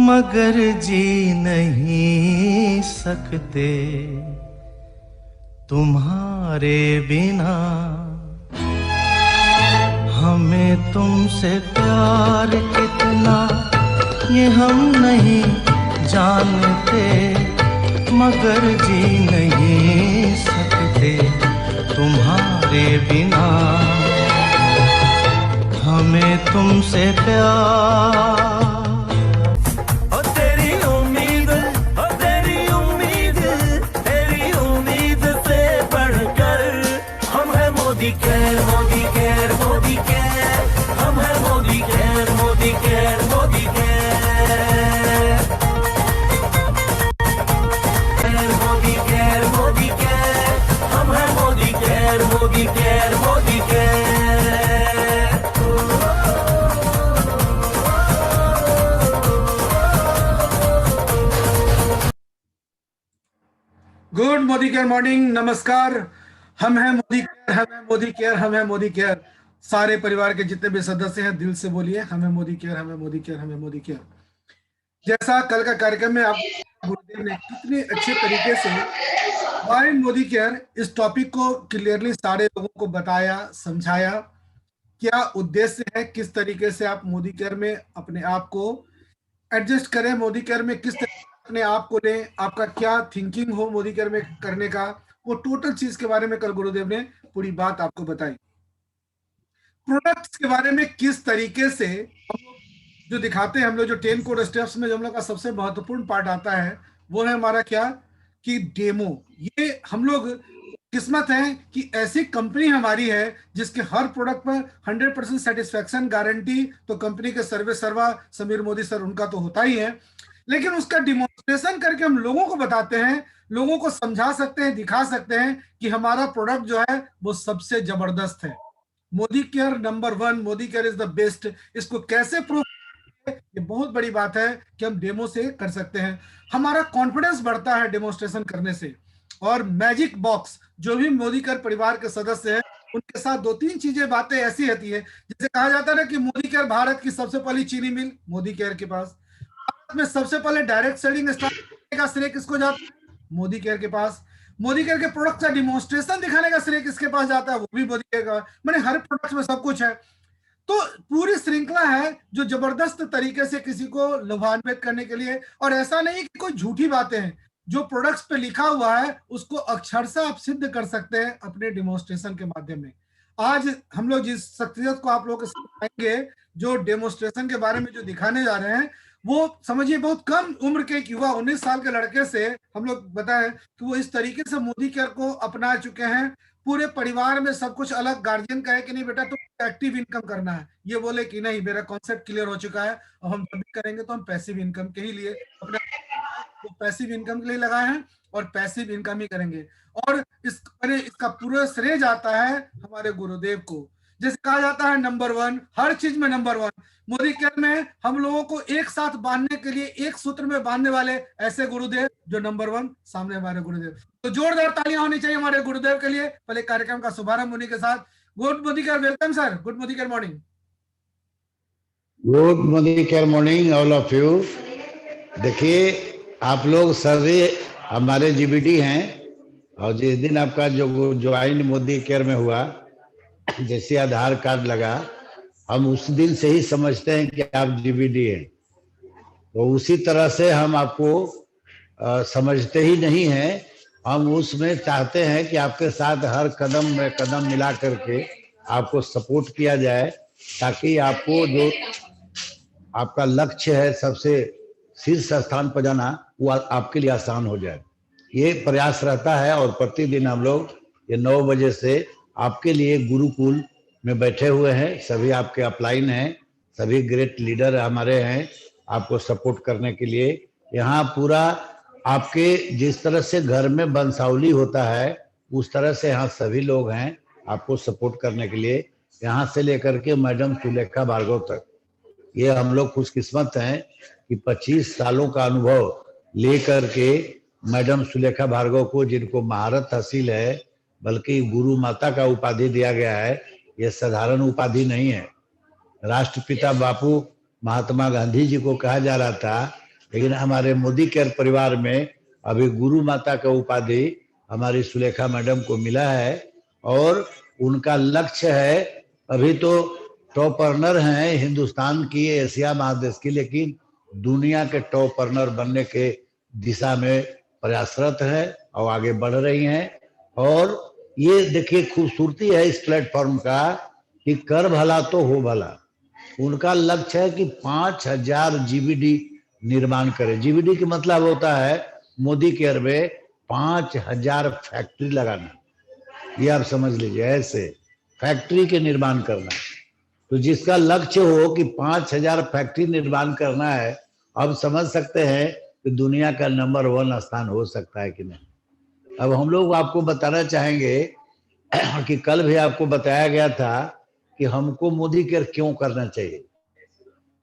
मगर जी नहीं सकते तुम्हारे बिना। हमें तुमसे प्यार कितना ये हम नहीं जानते, मगर जी नहीं सकते तुम्हारे बिना। हमें तुमसे प्यार। Modi care, Modi care, Modi care, हम है Modi care, Modi care, Modi care, Modi care, Modi care, हम है Modi care, Modi care, Modi care. Good Modi care morning, नमस्कार। हम हैं मोदी केयर, हम हैं मोदी केयर, हम हैं मोदी केयर। सारे परिवार के जितने भी सदस्य हैं दिल से बोलिए हम हैं मोदी केयर, हम हैं मोदी केयर, हम हैं मोदी केयर। जैसा कल का कार्यक्रम में आप गुरुदेव ने कितने अच्छे तरीके से वाई मोदी केयर इस टॉपिक को क्लियरली सारे लोगों को बताया, समझाया। क्या उद्देश्य है, किस तरीके से आप मोदी केयर में अपने आप को एडजस्ट करें, मोदी केयर में किस तरीके से अपने आप को लें, आपका क्या थिंकिंग हो मोदी केयर में करने का, वो टोटल चीज के बारे में कल गुरुदेव ने पूरी बात आपको बताई। प्रोडक्ट्स के बारे में किस तरीके से जो दिखाते हैं हम लोग, जो 10 कोड स्टेप्स में जो हम लोग का सबसे महत्वपूर्ण पार्ट आता है वो है हमारा क्या कि डेमो। ये हम लोग किस्मत है कि ऐसी कंपनी हमारी है जिसके हर प्रोडक्ट पर 100% सेटिस्फैक्शन गारंटी तो कंपनी के सर्वे सर्वा समीर मोदी सर उनका तो होता ही है, लेकिन उसका डिमोन्स्ट्रेशन करके हम लोगों को बताते हैं, लोगों को समझा सकते हैं, दिखा सकते हैं कि हमारा प्रोडक्ट जो है वो सबसे जबरदस्त है। Modi care number 1, Modi care is the best. इसको कैसे प्रूव, ये बहुत बड़ी बात है कि हम डेमो से कर सकते हैं। हमारा कॉन्फिडेंस बढ़ता है डेमोन्स्ट्रेशन करने से। और मैजिक बॉक्स, जो भी मोदी केयर परिवार के सदस्य हैं उनके साथ 2-3 चीजें बातें ऐसी होती है, जैसे कहा जाता है ना कि मोदी केयर भारत की सबसे पहली चीनी मिल मोदी केयर के पास, भारत में सबसे पहले डायरेक्ट सेलिंग स्टार्ट का श्रेय किसको जाता है, मोदी केयर के पास। मोदी केयर के प्रोडक्ट का डिमोन्स्ट्रेशन दिखाने का श्रेय किसके पास जाता है, वो भी मोदी केयर का। मैंने हर प्रोडक्ट में सब कुछ है। तो पूरी श्रृंखला है जो जबरदस्त तरीके से किसी को लाभान्वित करने के लिए। और ऐसा नहीं कि कोई झूठी बातें हैं, जो प्रोडक्ट्स पे लिखा हुआ है उसको अक्षरशः आप सिद्ध कर सकते हैं अपने डिमोन्स्ट्रेशन के माध्यम में। आज हम लोग जिस शख्सियत को आप लोगों के साथ आएंगे, जो डेमोन्स्ट्रेशन के बारे में जो दिखाने जा रहे हैं, वो समझिए बहुत कम उम्र के एक युवा 19 साल के लड़के से हम लोग बताएं कि वो इस तरीके से मोदी केयर को अपना चुके हैं। पूरे परिवार में सब कुछ अलग, गार्जियन कहे कि नहीं बेटा तुम एक्टिव इनकम करना है, ये बोले कि नहीं मेरा कॉन्सेप्ट क्लियर हो चुका है, अब हम जब भी करेंगे तो हम पैसिव इनकम के ही लिए अपने तो पैसिव इनकम के लिए लगाए हैं और पैसिव इनकम ही करेंगे। और इसका पूरा श्रेय जाता है हमारे गुरुदेव को। जैसे कहा जाता है नंबर 1, हर चीज में नंबर 1। मोदी केयर में हम लोगों को एक साथ बांधने के लिए, एक सूत्र में बांधने वाले ऐसे गुरुदेव जो नंबर 1 सामने हमारे गुरुदेव। तो जोरदार तालियां होनी चाहिए हमारे गुरुदेव के लिए। पहले कार्यक्रम का शुभारंभ होने के साथ good Modi care, welcome sir, good Modi care morning. Good Modi care morning all of you. देखिए आप लोग सभी हमारे जीबीडी हैं, और जिस दिन आपका जो ज्वाइन मोदी केयर में हुआ, जैसे आधार कार्ड लगा, हम उस दिन से ही समझते हैं कि आप जीबीडी हैं। तो उसी तरह से हम आपको समझते ही नहीं हैं, हम उसमें चाहते हैं कि आपके साथ हर कदम में कदम मिला करके आपको सपोर्ट किया जाए, ताकि आपको जो आपका लक्ष्य है सबसे शीर्ष स्थान पर जाना, वो आपके लिए आसान हो जाए। ये प्रयास रहता है। और प्रतिदिन हम लोग ये 9 बजे से आपके लिए गुरुकुल में बैठे हुए हैं। सभी आपके अपलाइन हैं, सभी ग्रेट लीडर हमारे हैं आपको सपोर्ट करने के लिए। यहाँ पूरा आपके जिस तरह से घर में बंसावली होता है, उस तरह से यहाँ सभी लोग हैं आपको सपोर्ट करने के लिए, यहाँ से लेकर के मैडम सुलेखा भार्गव तक। ये हम लोग खुशकिस्मत हैं कि 25 सालों का अनुभव लेकर के मैडम सुलेखा भार्गव को, जिनको महारत हासिल है, बल्कि गुरु माता का उपाधि दिया गया है। यह साधारण उपाधि नहीं है। राष्ट्रपिता बापू महात्मा गांधी जी को कहा जा रहा था लेकिन हमारे मोदी केयर परिवार में अभी गुरु माता का उपाधि हमारी सुलेखा मैडम को मिला है और उनका लक्ष्य है, अभी तो टॉप अर्नर हैं हिंदुस्तान की, एशिया महादेश की, लेकिन दुनिया के टॉप अर्नर बनने के दिशा में प्रयासरत है और आगे बढ़ रही हैं। और ये देखिए खूबसूरती है इस प्लेटफॉर्म का कि कर भला तो हो भला। उनका लक्ष्य है कि 5000 जीबीडी निर्माण करें। जीबीडी का मतलब होता है मोदी केयर में 5000 फैक्ट्री लगाना, ये आप समझ लीजिए, ऐसे फैक्ट्री के निर्माण करना। तो जिसका लक्ष्य हो कि 5000 फैक्ट्री निर्माण करना है, अब समझ सकते हैं कि दुनिया का नंबर 1 स्थान हो सकता है कि नहीं। अब हम लोग आपको बताना चाहेंगे कि कल भी आपको बताया गया था कि हमको मोदी केयर क्यों करना चाहिए।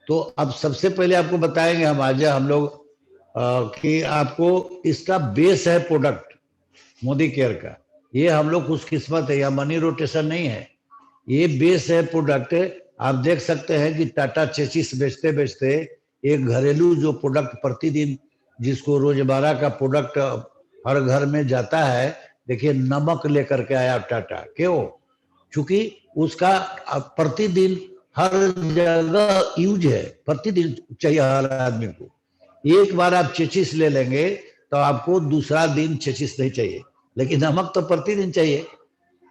तो अब सबसे पहले आपको बताएंगे हम लोग कि आपको इसका बेस है प्रोडक्ट मोदी केयर का। ये हम लोग खुशकिस्मत है, या मनी रोटेशन नहीं है, ये बेस है प्रोडक्ट। आप देख सकते हैं कि टाटा चेसिस बेचते बेचते एक घरेलू जो प्रोडक्ट प्रतिदिन जिसको रोजमर्रा का प्रोडक्ट हर घर में जाता है, देखिए नमक लेकर के आया टाटा। क्यों? क्योंकि उसका प्रतिदिन हर जगह यूज है, प्रतिदिन चाहिए हर आदमी को। एक बार आप चेचिस ले लेंगे तो आपको दूसरा दिन चेचिस नहीं चाहिए, लेकिन नमक तो प्रतिदिन चाहिए।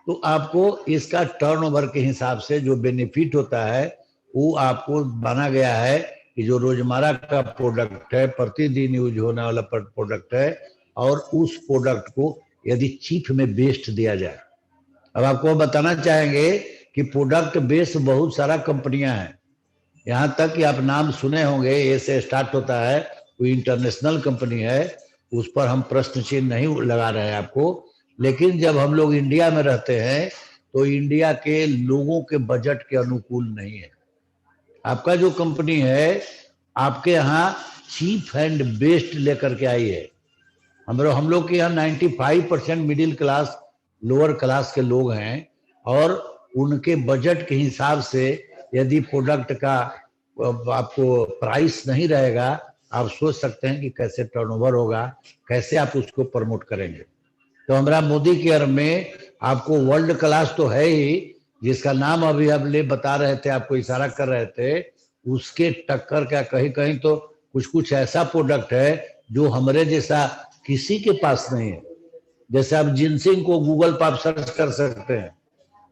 तो आपको इसका टर्नओवर के हिसाब से जो बेनिफिट होता है वो आपको बना गया है कि जो रोजमर्रा का प्रोडक्ट है, प्रतिदिन यूज होने वाला प्रोडक्ट है, और उस प्रोडक्ट को यदि चीफ में बेस्ट दिया जाए। अब आपको बताना चाहेंगे कि प्रोडक्ट बेस बहुत सारा कंपनियां हैं, यहाँ तक कि आप नाम सुने होंगे, ए से स्टार्ट होता है, वो इंटरनेशनल कंपनी है, उस पर हम प्रश्न चिन्ह नहीं लगा रहे हैं आपको। लेकिन जब हम लोग इंडिया में रहते हैं तो इंडिया के लोगों के बजट के अनुकूल नहीं है। आपका जो कंपनी है आपके यहाँ चीप एंड बेस्ट लेकर के आई है। हम लोग के यहाँ 95% मिडिल क्लास लोअर क्लास के लोग हैं, और उनके बजट के हिसाब से यदि प्रोडक्ट का आपको प्राइस नहीं रहेगा, आप सोच सकते हैं कि कैसे टर्नओवर होगा, कैसे आप उसको प्रमोट करेंगे। तो हमारा मोदी केयर में आपको वर्ल्ड क्लास तो है ही, जिसका नाम अभी हम ले बता रहे थे, आपको इशारा कर रहे थे, उसके टक्कर का कहीं कहीं तो कुछ ऐसा प्रोडक्ट है जो हमारे जैसा किसी के पास नहीं है। जैसे आप जिनसिंग को गूगल पर आप सर्च कर सकते हैं,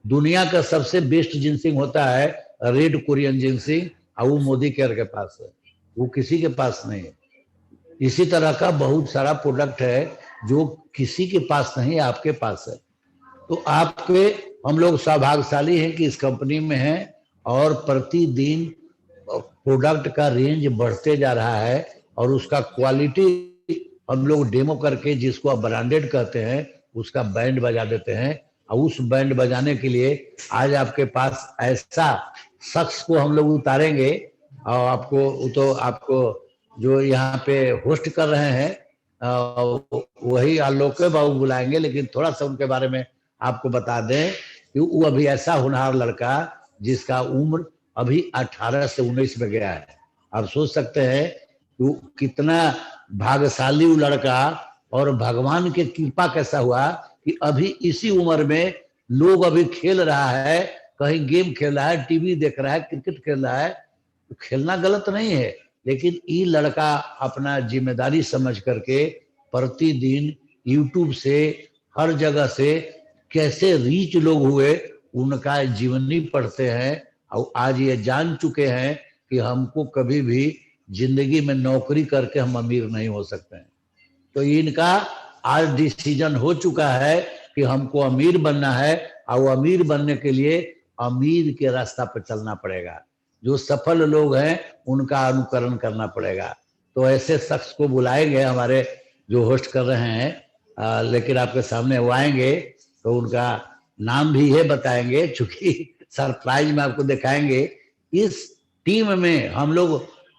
दुनिया का सबसे बेस्ट जिनसिंग होता है रेड कोरियन जिनसिंग, और वो मोदी केयर के पास है, वो किसी के पास नहीं है। इसी तरह का बहुत सारा प्रोडक्ट है जो किसी के पास नहीं है, आपके पास है। तो आपके हम लोग सौभाग्यशाली हैं कि इस कंपनी में हैं, और प्रतिदिन प्रोडक्ट का रेंज बढ़ते जा रहा है, और उसका क्वालिटी हम लोग डेमो करके, जिसको आप ब्रांडेड कहते हैं, उसका बैंड बजा देते हैं। और उस बैंड बजाने के लिए आज आपके पास ऐसा शख्स को हम लोग उतारेंगे, और आपको जो यहाँ पे होस्ट कर रहे हैं वही आलोक बाबू बुलाएंगे। लेकिन थोड़ा सा उनके बारे में आपको बता दें कि वो अभी ऐसा होनहार लड़का जिसका उम्र अभी 18 से 19 में गया है। आप सोच सकते हैं वो कितना भाग्यशाली वो लड़का, और भगवान की कृपा कैसा हुआ कि अभी इसी उम्र में लोग अभी खेल रहा है, कहीं गेम खेल रहा है, टीवी देख रहा है, क्रिकेट खेल रहा है। तो खेलना गलत नहीं है, लेकिन ये लड़का अपना जिम्मेदारी समझ करके प्रतिदिन यूट्यूब से हर जगह से कैसे रीच लोग हुए उनका जीवनी पढ़ते हैं, और आज ये जान चुके हैं कि हमको कभी भी जिंदगी में नौकरी करके हम अमीर नहीं हो सकते हैं। तो इनका आज डिसीजन हो चुका है कि हमको अमीर बनना है, और अमीर बनने के लिए अमीर के रास्ता पर चलना पड़ेगा। जो सफल लोग हैं उनका अनुकरण करना पड़ेगा। तो ऐसे शख्स को बुलाएंगे हमारे जो होस्ट कर रहे हैं, लेकिन आपके सामने वो आएंगे तो उनका नाम भी है बताएंगे, चूंकि सरप्राइज में आपको दिखाएंगे। इस टीम में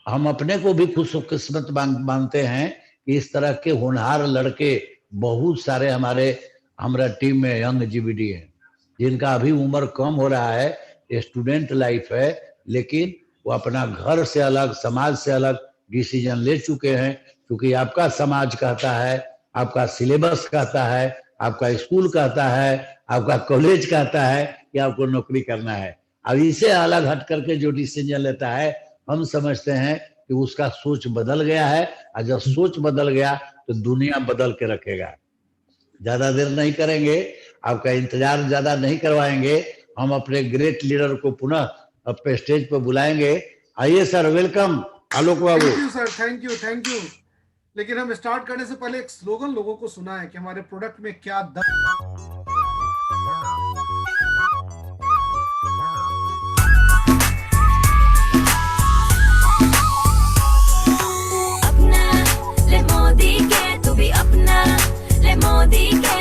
हम अपने को भी खुशकिस्मत मानते हैं कि इस तरह के होनहार लड़के बहुत सारे हमारा टीम में यंग जीबीडी हैं, जिनका अभी उम्र कम हो रहा है, स्टूडेंट लाइफ है, लेकिन वो अपना घर से अलग, समाज से अलग डिसीजन ले चुके हैं, क्योंकि आपका समाज कहता है, आपका सिलेबस कहता है, आपका स्कूल कहता है, आपका कॉलेज कहता है कि आपको नौकरी करना है। अब इसे अलग हट करके जो डिसीजन लेता है, हम समझते हैं कि उसका सोच बदल गया है, और जब सोच बदल गया तो दुनिया बदल के रखेगा। ज्यादा देर नहीं करेंगे, आपका इंतजार ज्यादा नहीं करवाएंगे, हम अपने ग्रेट लीडर को पुनः अपने स्टेज पर बुलाएंगे। आइए sir, welcome Alok Babu. Thank you sir, thank you, thank you. लेकिन हम स्टार्ट करने से पहले एक स्लोगन लोगों को सुना है कि हमारे प्रोडक्ट में क्या दम। अपना ले मोदी के, तू भी अपना ले मोदी के।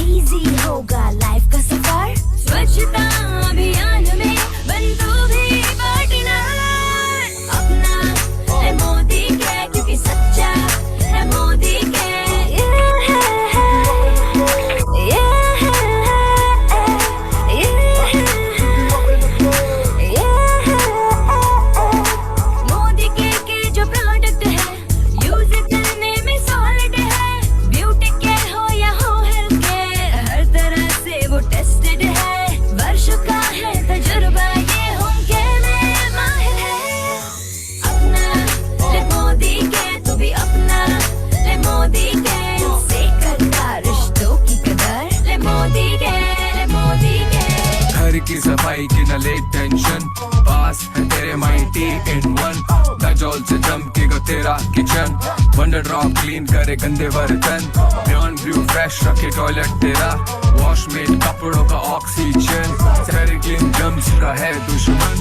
इजी होगा लाइफ का सफर, स्वच्छता अभियान में बन तू भी पार्टनर। अपना ले मोदी के, क्योंकि सच्चा है मोदी के। मोदी के जो प्रोडक्ट है, यूज करने में सॉलिड है। ब्यूटी केयर हो या हो हेल्थ केयर, हर तरह से वो टेस्टेड है। वर्षों का है तजुर्बा, ये होम केयर में माहिर है। अपना ले मोदी के, तू भी अपना ले मोदी के। से करता रिश्तों की कदर, ले मोदी के, ले मोदी के। घर की सफाई की न ले टेंशन, पास है तेरे माइटी इन वन। डजोल से चमकेगा तेरा किचन, वंडर ड्रॉप क्लीन करे गंदे बर्तन। बियॉन्ड ब्लू फ्रेश रखे टॉयलेट तेरा, वॉश मेड कपड़ों का ऑक्सीजन। सारे क्लीन जम्स का है दुश्मन,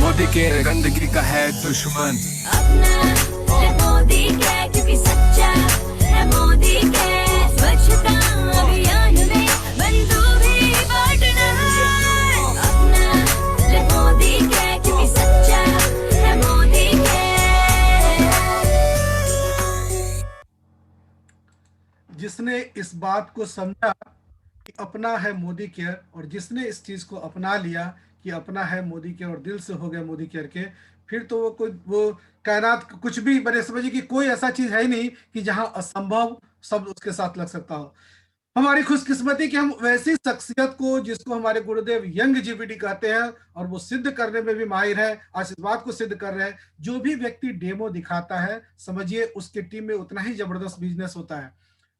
मोदी के गंदगी का है दुश्मन। अपना ले मोदी के, क्योंकि सच्चा है मोदी के। स्वच्छता अभियान में बन तू भी पार्टनर। अपना ले मोदी के, क्योंकि सच्चा है मोदी के। जिसने इस बात को समझा कि अपना है मोदी केयर, और जिसने इस चीज को अपना लिया कि अपना है मोदी केयर और दिल से हो गया मोदी केयर के, फिर तो वो कायनात कुछ भी बने, समझिए कि कोई ऐसा चीज है ही नहीं कि जहां असंभव शब्द उसके साथ लग सकता हो। हमारी खुशकिस्मती कि हम वैसी शख्सियत को, जिसको हमारे गुरुदेव यंग जीपीटी कहते हैं, और वो सिद्ध करने में भी माहिर है, आज इस बात को सिद्ध कर रहे हैं। जो भी व्यक्ति डेमो दिखाता है, समझिए उसके टीम में उतना ही जबरदस्त बिजनेस होता है।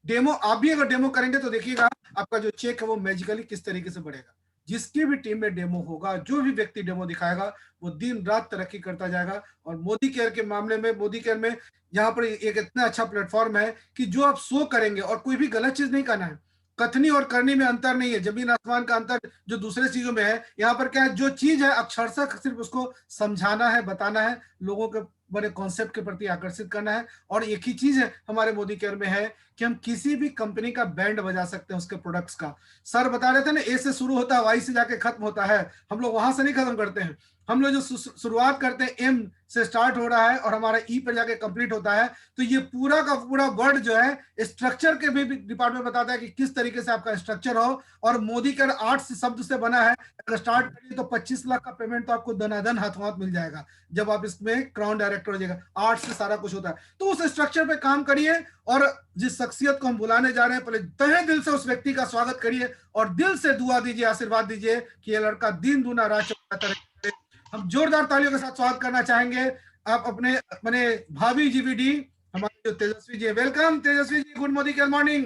डेमो आप भी अगर डेमो करेंगे तो देखिएगा आपका जो चेक है वो मैजिकली किस तरीके से बढ़ेगा। जिसकी भी टीम में डेमो होगा, जो भी व्यक्ति डेमो दिखाएगा, वो दिन रात तरक्की करता जाएगा। और मोदी केयर के मामले में, मोदी केयर में यहाँ पर एक इतना अच्छा प्लेटफॉर्म है कि जो आप शो करेंगे, और कोई भी गलत चीज नहीं करना है। कथनी और करनी में अंतर नहीं है, जमीन आसमान का अंतर जो दूसरे चीजों में है। यहाँ पर क्या है, जो चीज है अक्षरशः सिर्फ उसको समझाना है, बताना है, लोगों के बड़े कॉन्सेप्ट के प्रति आकर्षित करना है। और एक ही चीज है हमारे मोदी केयर में है कि हम किसी भी कंपनी का बैंड बजा सकते हैं उसके प्रोडक्ट्स का। सर बता रहे थे ना, ए से शुरू होता है, वाई से जाके खत्म होता है। हम लोग वहां से नहीं खत्म करते हैं, हम लोग जो शुरुआत करते हैं एम से स्टार्ट हो रहा है और हमारा ई पे जाके कंप्लीट होता है। तो ये पूरा का पूरा वर्ड जो है स्ट्रक्चर के भी डिपार्टमेंट बताता है कि किस तरीके से आपका स्ट्रक्चर हो। और मोदी केयर 8 शब्द से बना है। अगर स्टार्ट करिए तो 25 लाख का पेमेंट तो आपको दनादन हाथों हाथ मिल जाएगा जब आप इसमें क्राउन डायरेक्टर हो जाएगा। 8 से सारा कुछ होता है। तो उस स्ट्रक्चर पे काम करिए, और जिस शख्सियत को हम बुलाने जा रहे हैं, पहले तहे दिल से उस व्यक्ति का स्वागत करिए और दिल से दुआ दीजिए, आशीर्वाद दीजिए कि ये लड़का दिन दूना रात चौगुना करे। हम जोरदार तालियों के साथ स्वागत करना चाहेंगे आप अपने अपने भाभी जीवीडी, हमारे जो Tejashwi ji. Welcome Tejashwi ji, good Modi care morning.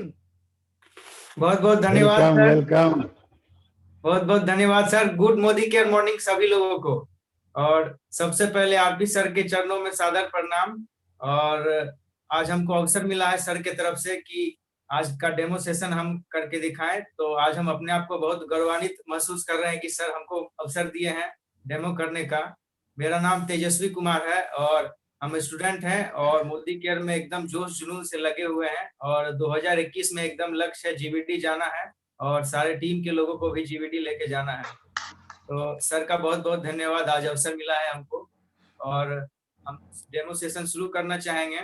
बहुत बहुत धन्यवाद सर, वेलकम। बहुत बहुत धन्यवाद sir. Good Modi care morning सभी लोगों को। और सबसे पहले आप भी सर के चरणों में सादर प्रणाम। और आज हमको अवसर मिला है सर के तरफ से कि आज का डेमो सेशन हम करके दिखाएं। तो आज हम अपने आप को बहुत गौरवान्वित महसूस कर रहे हैं कि सर हमको अवसर दिए हैं डेमो करने का। मेरा नाम तेजस्वी कुमार है और हम स्टूडेंट हैं और मोदी केयर में एकदम जोश जुनून से लगे हुए हैं। और 2021 में एकदम लक्ष्य है जीवीडी जाना है और सारे टीम के लोगों को भी जीवीडी लेके जाना है। तो सर का बहुत बहुत धन्यवाद, आज अवसर मिला है हमको। और हम डेमो सेशन शुरू करना चाहेंगे।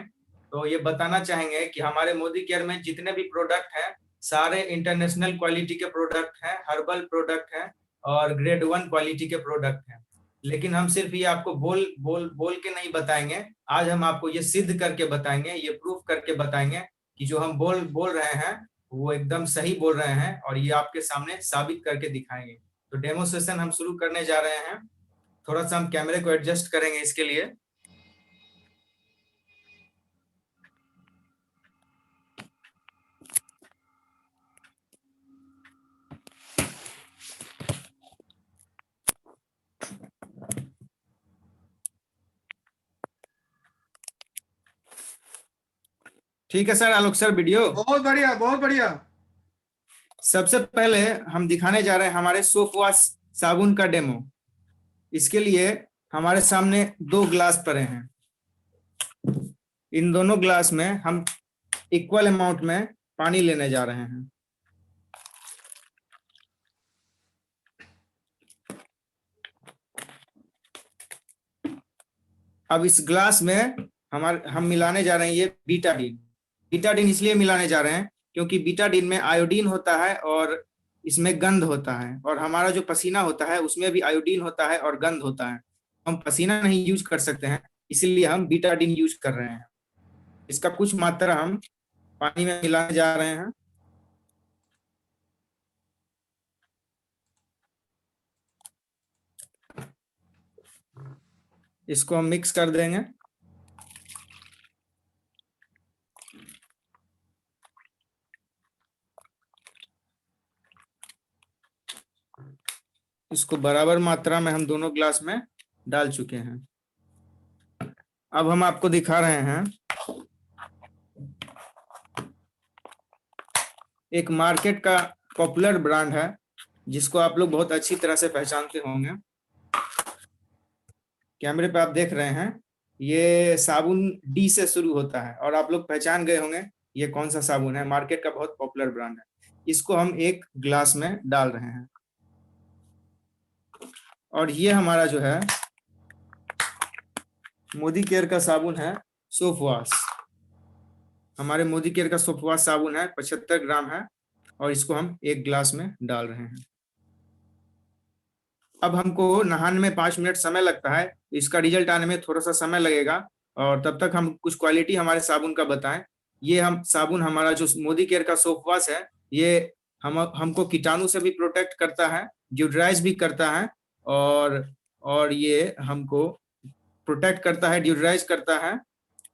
तो ये बताना चाहेंगे कि हमारे मोदी केयर में जितने भी प्रोडक्ट हैं सारे इंटरनेशनल क्वालिटी के प्रोडक्ट हैं, हर्बल प्रोडक्ट हैं और ग्रेड 1 क्वालिटी के प्रोडक्ट हैं। लेकिन हम सिर्फ ये आपको बोल बोल बोल के नहीं बताएंगे, आज हम आपको ये सिद्ध करके बताएंगे, ये प्रूफ करके बताएंगे कि जो हम बोल रहे हैं वो एकदम सही बोल रहे हैं, और ये आपके सामने साबित करके दिखाएंगे। तो डेमो सेशन हम शुरू करने जा रहे हैं। थोड़ा सा हम कैमरे को एडजस्ट करेंगे इसके लिए। ठीक है सर, आलोक सर वीडियो। बहुत बढ़िया, बहुत बढ़िया। सबसे पहले हम दिखाने जा रहे हैं हमारे सोप वॉश साबुन का डेमो। इसके लिए हमारे सामने 2 ग्लास पड़े हैं। इन दोनों ग्लास में हम इक्वल अमाउंट में पानी लेने जा रहे हैं। अब इस ग्लास में हम मिलाने जा रहे हैं ये बीटाडीन। बीटाडीन इसलिए मिलाने जा रहे हैं क्योंकि बीटाडीन में आयोडीन होता है और इसमें गंध होता है, और हमारा जो पसीना होता है उसमें भी आयोडीन होता है और गंध होता है। हम पसीना नहीं यूज कर सकते हैं, इसलिए हम बीटाडीन यूज कर रहे हैं। इसका कुछ मात्रा हम पानी में मिलाने जा रहे हैं। इसको हम मिक्स कर देंगे। इसको बराबर मात्रा में हम दोनों ग्लास में डाल चुके हैं। अब हम आपको दिखा रहे हैं एक मार्केट का पॉपुलर ब्रांड है जिसको आप लोग बहुत अच्छी तरह से पहचानते होंगे। कैमरे पे आप देख रहे हैं ये साबुन डी से शुरू होता है, और आप लोग पहचान गए होंगे ये कौन सा साबुन है। मार्केट का बहुत पॉपुलर ब्रांड है। इसको हम एक ग्लास में डाल रहे हैं, और ये हमारा जो है मोदी केयर का साबुन है सोप वॉश। हमारे मोदी केयर का सोप वॉश साबुन है, 75 ग्राम है, और इसको हम एक ग्लास में डाल रहे हैं। अब हमको नहाने में 5 मिनट समय लगता है, इसका रिजल्ट आने में थोड़ा सा समय लगेगा, और तब तक हम कुछ क्वालिटी हमारे साबुन का बताएं। ये हम साबुन हमारा जो मोदी केयर का सोप वॉश है, ये हमको कीटाणु से भी प्रोटेक्ट करता है, ड्यूड्राइज भी करता है, और ये हमको प्रोटेक्ट करता है, ड्यूड्राइज करता है,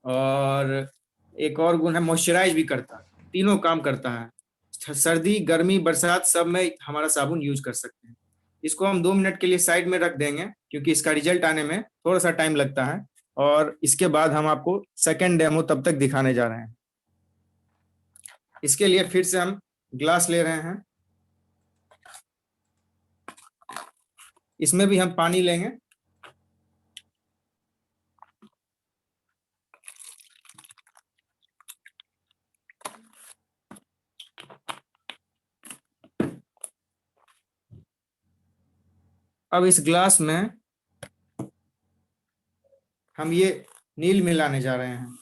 और एक और गुण है मॉइस्चराइज भी करता है। तीनों काम करता है। सर्दी, गर्मी, बरसात सब में हमारा साबुन यूज कर सकते हैं। इसको हम 2 मिनट के लिए साइड में रख देंगे क्योंकि इसका रिजल्ट आने में थोड़ा सा टाइम लगता है, और इसके बाद हम आपको सेकेंड डेमो तब तक दिखाने जा रहे हैं। इसके लिए फिर से हम ग्लास ले रहे हैं। इसमें भी हम पानी लेंगे। अब इस ग्लास में हम ये नील मिलाने जा रहे हैं।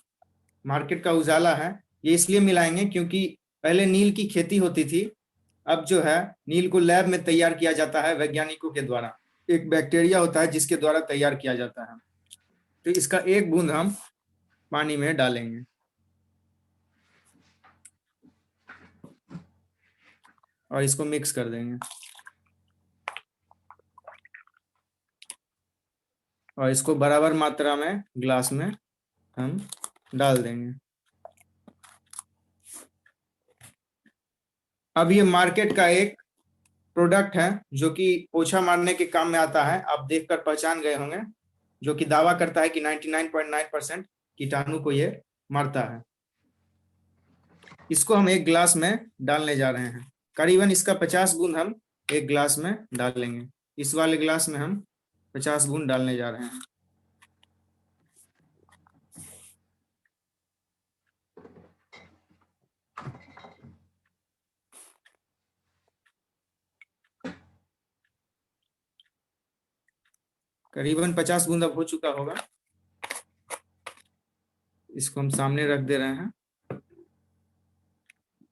मार्केट का उजाला है, ये इसलिए मिलाएंगे क्योंकि पहले नील की खेती होती थी। अब जो है नील को लैब में तैयार किया जाता है वैज्ञानिकों के द्वारा। एक बैक्टीरिया होता है जिसके द्वारा तैयार किया जाता है। तो इसका एक बूंद हम पानी में डालेंगे, और इसको मिक्स कर देंगे, और इसको बराबर मात्रा में ग्लास में हम डाल देंगे। अब ये मार्केट का एक प्रोडक्ट है जो कि पोछा मारने के काम में आता है। आप देखकर पहचान गए होंगे, जो कि दावा करता है कि 99.9% कीटाणु को ये मारता है। इसको हम एक ग्लास में डालने जा रहे हैं। करीबन इसका 50 बूंद हम एक ग्लास में डालेंगे। इस वाले ग्लास में हम 50 बूंद डालने जा रहे हैं। करीबन 50 बूंद अब हो चुका होगा। इसको हम सामने रख दे रहे हैं।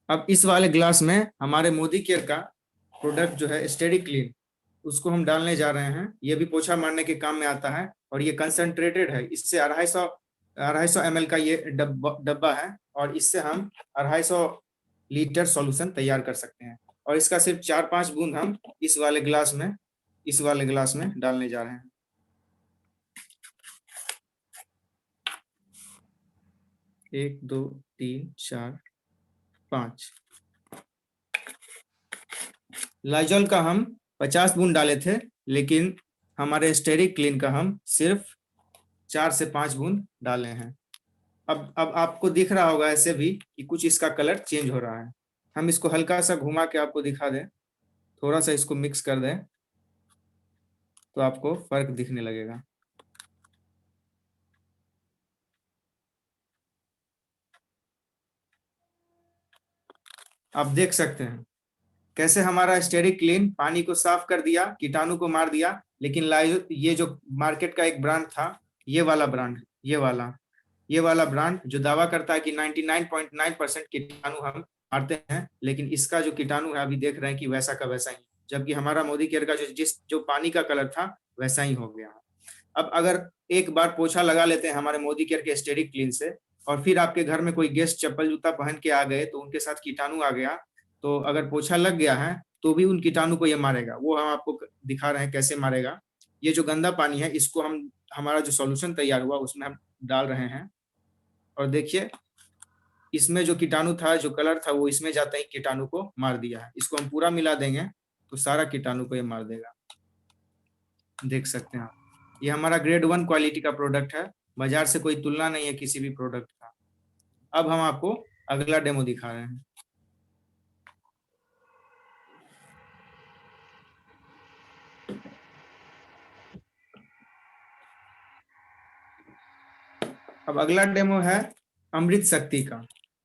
अब इस वाले ग्लास में हमारे मोदी केयर का प्रोडक्ट जो है स्टेडी क्लीन, उसको हम डालने जा रहे हैं। ये भी पोछा मारने के काम में आता है और ये कंसंट्रेटेड है। इससे 250 ml का ये डब्बा है और इससे हम 250 लीटर सॉल्यूशन तैयार कर सकते हैं। और इसका सिर्फ 4-5 बूंद हम इस वाले ग्लास में डालने जा रहे हैं। एक, दो, तीन, चार, 5। लाइजॉल का हम 50 बूंद डाले थे, लेकिन हमारे स्टेरिक क्लीन का हम सिर्फ 4 से 5 बूंद डाले हैं। अब आपको दिख रहा होगा ऐसे भी कि कुछ इसका कलर चेंज हो रहा है। हम इसको हल्का सा घुमा के आपको दिखा दें, थोड़ा सा इसको मिक्स कर दें तो आपको फर्क दिखने लगेगा। आप देख सकते हैं कैसे हमारा स्टेरिक क्लीन पानी को साफ कर दिया, कीटाणु को मार दिया। लेकिन ये जो मार्केट का एक ब्रांड था, ये वाला ब्रांड जो दावा करता है कि 99.9% कीटाणु हम मारते हैं, लेकिन इसका जो कीटाणु है अभी देख रहे हैं कि वैसा का वैसा ही, जबकि हमारा मोदी केयर का जो पानी का कलर था वैसा ही हो गया। अब अगर एक बार पोछा लगा लेते हैं हमारे मोदी केयर के स्टेरिक क्लीन से, और फिर आपके घर में कोई गेस्ट चप्पल जूता पहन के आ गए तो उनके साथ कीटाणु आ गया, तो अगर पोछा लग गया है तो भी उन कीटाणु को ये मारेगा। वो हम आपको दिखा रहे हैं कैसे मारेगा। ये जो गंदा पानी है इसको हमारा जो सॉल्यूशन तैयार हुआ उसमें हम डाल रहे हैं, और देखिए इसमें जो कीटाणु था, जो कलर था, वो इसमें जाते ही कीटाणु को मार दिया है। इसको हम पूरा मिला देंगे तो सारा कीटाणु को ये मार देगा। देख सकते हैं आप, ये हमारा ग्रेड 1 क्वालिटी का प्रोडक्ट है, बाजार से कोई तुलना नहीं है किसी भी प्रोडक्ट का। अब हम आपको अगला डेमो दिखा रहे हैं। अब अगला डेमो है अमृत शक्ति का।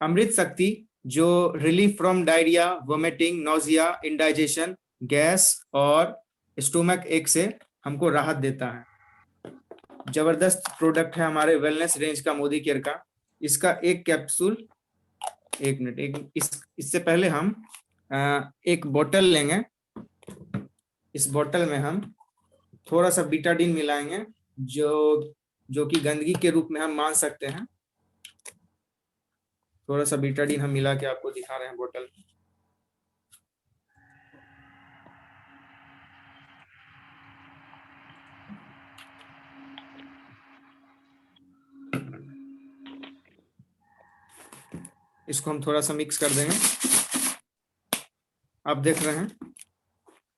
अमृत शक्ति जो relief from diarrhoea, vomiting, nausea, indigestion, gas और स्टोमक एक से हमको राहत देता है। जबरदस्त प्रोडक्ट है हमारे वेलनेस रेंज का मोदी केयर का। इसका एक कैप्सूल, एक मिनट, इससे पहले हम एक बोतल लेंगे। इस बोतल में हम थोड़ा सा बीटाडीन मिलाएंगे, जो कि गंदगी के रूप में हम मान सकते हैं। थोड़ा सा बीटाडीन हम मिला के आपको दिखा रहे हैं बोतल। इसको हम थोड़ा सा मिक्स कर देंगे। आप देख रहे हैं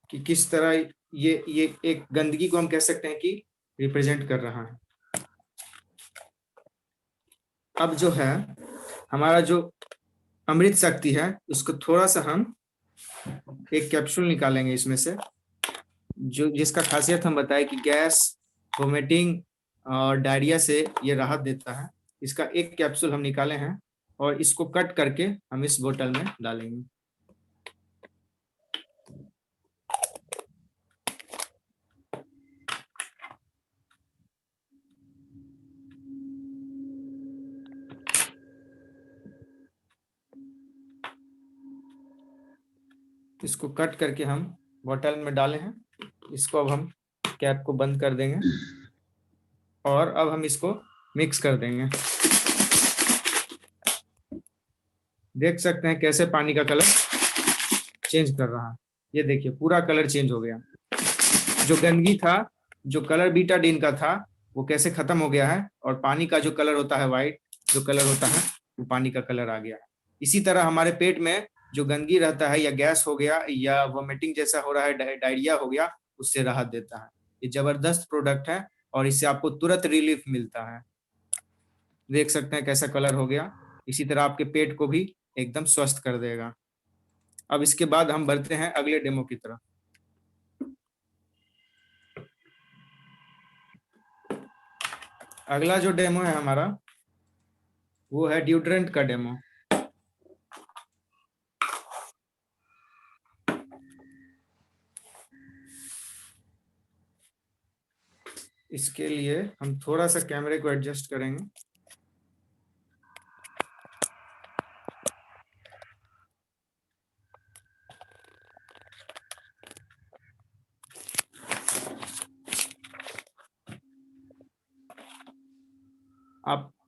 कि किस तरह ये एक गंदगी को हम कह सकते हैं कि रिप्रेजेंट कर रहा है। अब जो है हमारा जो अमृत शक्ति है उसको थोड़ा सा हम एक कैप्सूल निकालेंगे इसमें से, जिसका खासियत हम बताएं कि गैस, वोमिटिंग और डायरिया से ये राहत देता है। इसका एक कैप्सूल हम निकाले हैं और इसको कट करके हम इस बोतल में डालेंगे। इसको कट करके हम बोतल में डाले हैं। इसको अब हम कैप को बंद कर देंगे और अब हम इसको मिक्स कर देंगे। देख सकते हैं कैसे पानी का कलर चेंज कर रहा है। ये देखिए पूरा कलर चेंज हो गया। जो गंदगी था, जो कलर बीटाडीन का था, वो कैसे खत्म हो गया है, और पानी का जो कलर होता है वाइट, जो कलर होता है वो पानी का कलर आ गया है। इसी तरह हमारे पेट में जो गंदगी रहता है, या गैस हो गया या वोमिटिंग जैसा हो रहा है, डायरिया हो गया, उससे राहत देता है। ये जबरदस्त प्रोडक्ट है और इससे आपको तुरंत रिलीफ मिलता है। देख सकते हैं कैसा कलर हो गया। इसी तरह आपके पेट को भी एकदम स्वस्थ कर देगा। अब इसके बाद हम बढ़ते हैं अगले डेमो की तरफ। अगला जो डेमो है हमारा वो है डिओड्रेंट का डेमो। इसके लिए हम थोड़ा सा कैमरे को एडजस्ट करेंगे।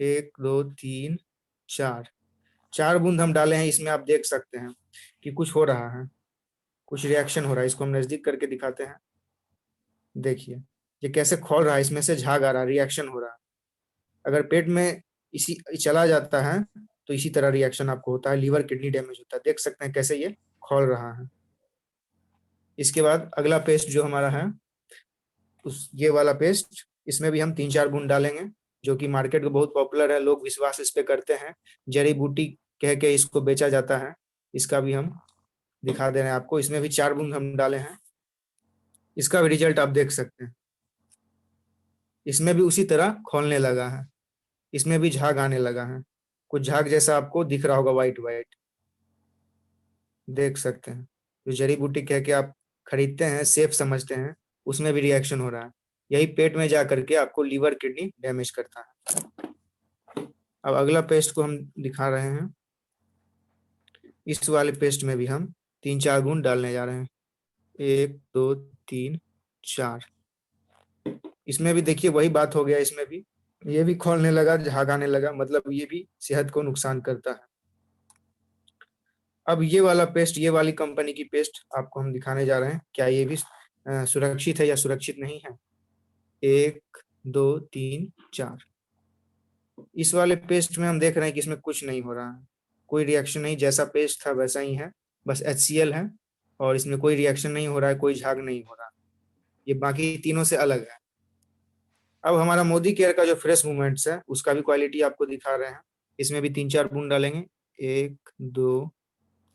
1 2 3 4 4 बूंद हम डाले हैं इसमें। आप देख सकते हैं कि कुछ हो रहा है, कुछ रिएक्शन हो रहा है। इसको हम नजदीक करके दिखाते हैं। देखिए ये कैसे खोल रहा है, इसमें से झाग आ रहा है, रिएक्शन हो रहा है। अगर पेट में इसी चला जाता है तो इसी तरह रिएक्शन आपको होता है, लीवर किडनी डैमेज होता है। देख सकते हैं कैसे ये खोल रहा है। इसके बाद अगला पेस्ट जो हमारा है ये वाला पेस्ट, इसमें भी हम 3-4 बूंद डालेंगे, जो कि मार्केट में बहुत पॉपुलर है, लोग विश्वास इस पे करते हैं। जड़ी बूटी कह के इसको बेचा जाता है। इसका भी हम दिखा दे रहे हैं आपको। इसमें भी 4 बूंद हम डाले हैं। इसका भी रिजल्ट आप देख सकते हैं। इसमें भी उसी तरह खोलने लगा है, इसमें भी झाग आने लगा है। कुछ झाग जैसा आपको दिख रहा होगा, व्हाइट व्हाइट, देख सकते हैं। जो जड़ी बूटी कह के आप खरीदते हैं, सेफ समझते हैं, उसमें भी रिएक्शन हो रहा है। यही पेट में जा करके आपको लीवर किडनी डैमेज करता है। अब अगला पेस्ट को हम दिखा रहे हैं। इस वाले पेस्ट में भी हम 3-4 बूंद डालने जा रहे हैं। 1 2 3 4। इसमें भी देखिए वही बात हो गया। इसमें भी ये भी खोलने लगा, झाग आने लगा, मतलब ये भी सेहत को नुकसान करता है। अब ये वाला पेस्ट, ये वाली कंपनी की पेस्ट आपको हम दिखाने जा रहे हैं। क्या ये भी सुरक्षित है या सुरक्षित नहीं है। 1 2 3 4। इस वाले पेस्ट में हम देख रहे हैं कि इसमें कुछ नहीं हो रहा है, कोई रिएक्शन नहीं, जैसा पेस्ट था वैसा ही है, बस HCl है और इसमें कोई रिएक्शन नहीं हो रहा है, कोई झाग नहीं हो रहा। ये बाकी तीनों से अलग है। अब हमारा मोदी केयर का जो फ्रेश मूवमेंट्स है उसका भी क्वालिटी आपको दिखा रहे हैं। इसमें भी 3-4 बूंद डालेंगे। 1 2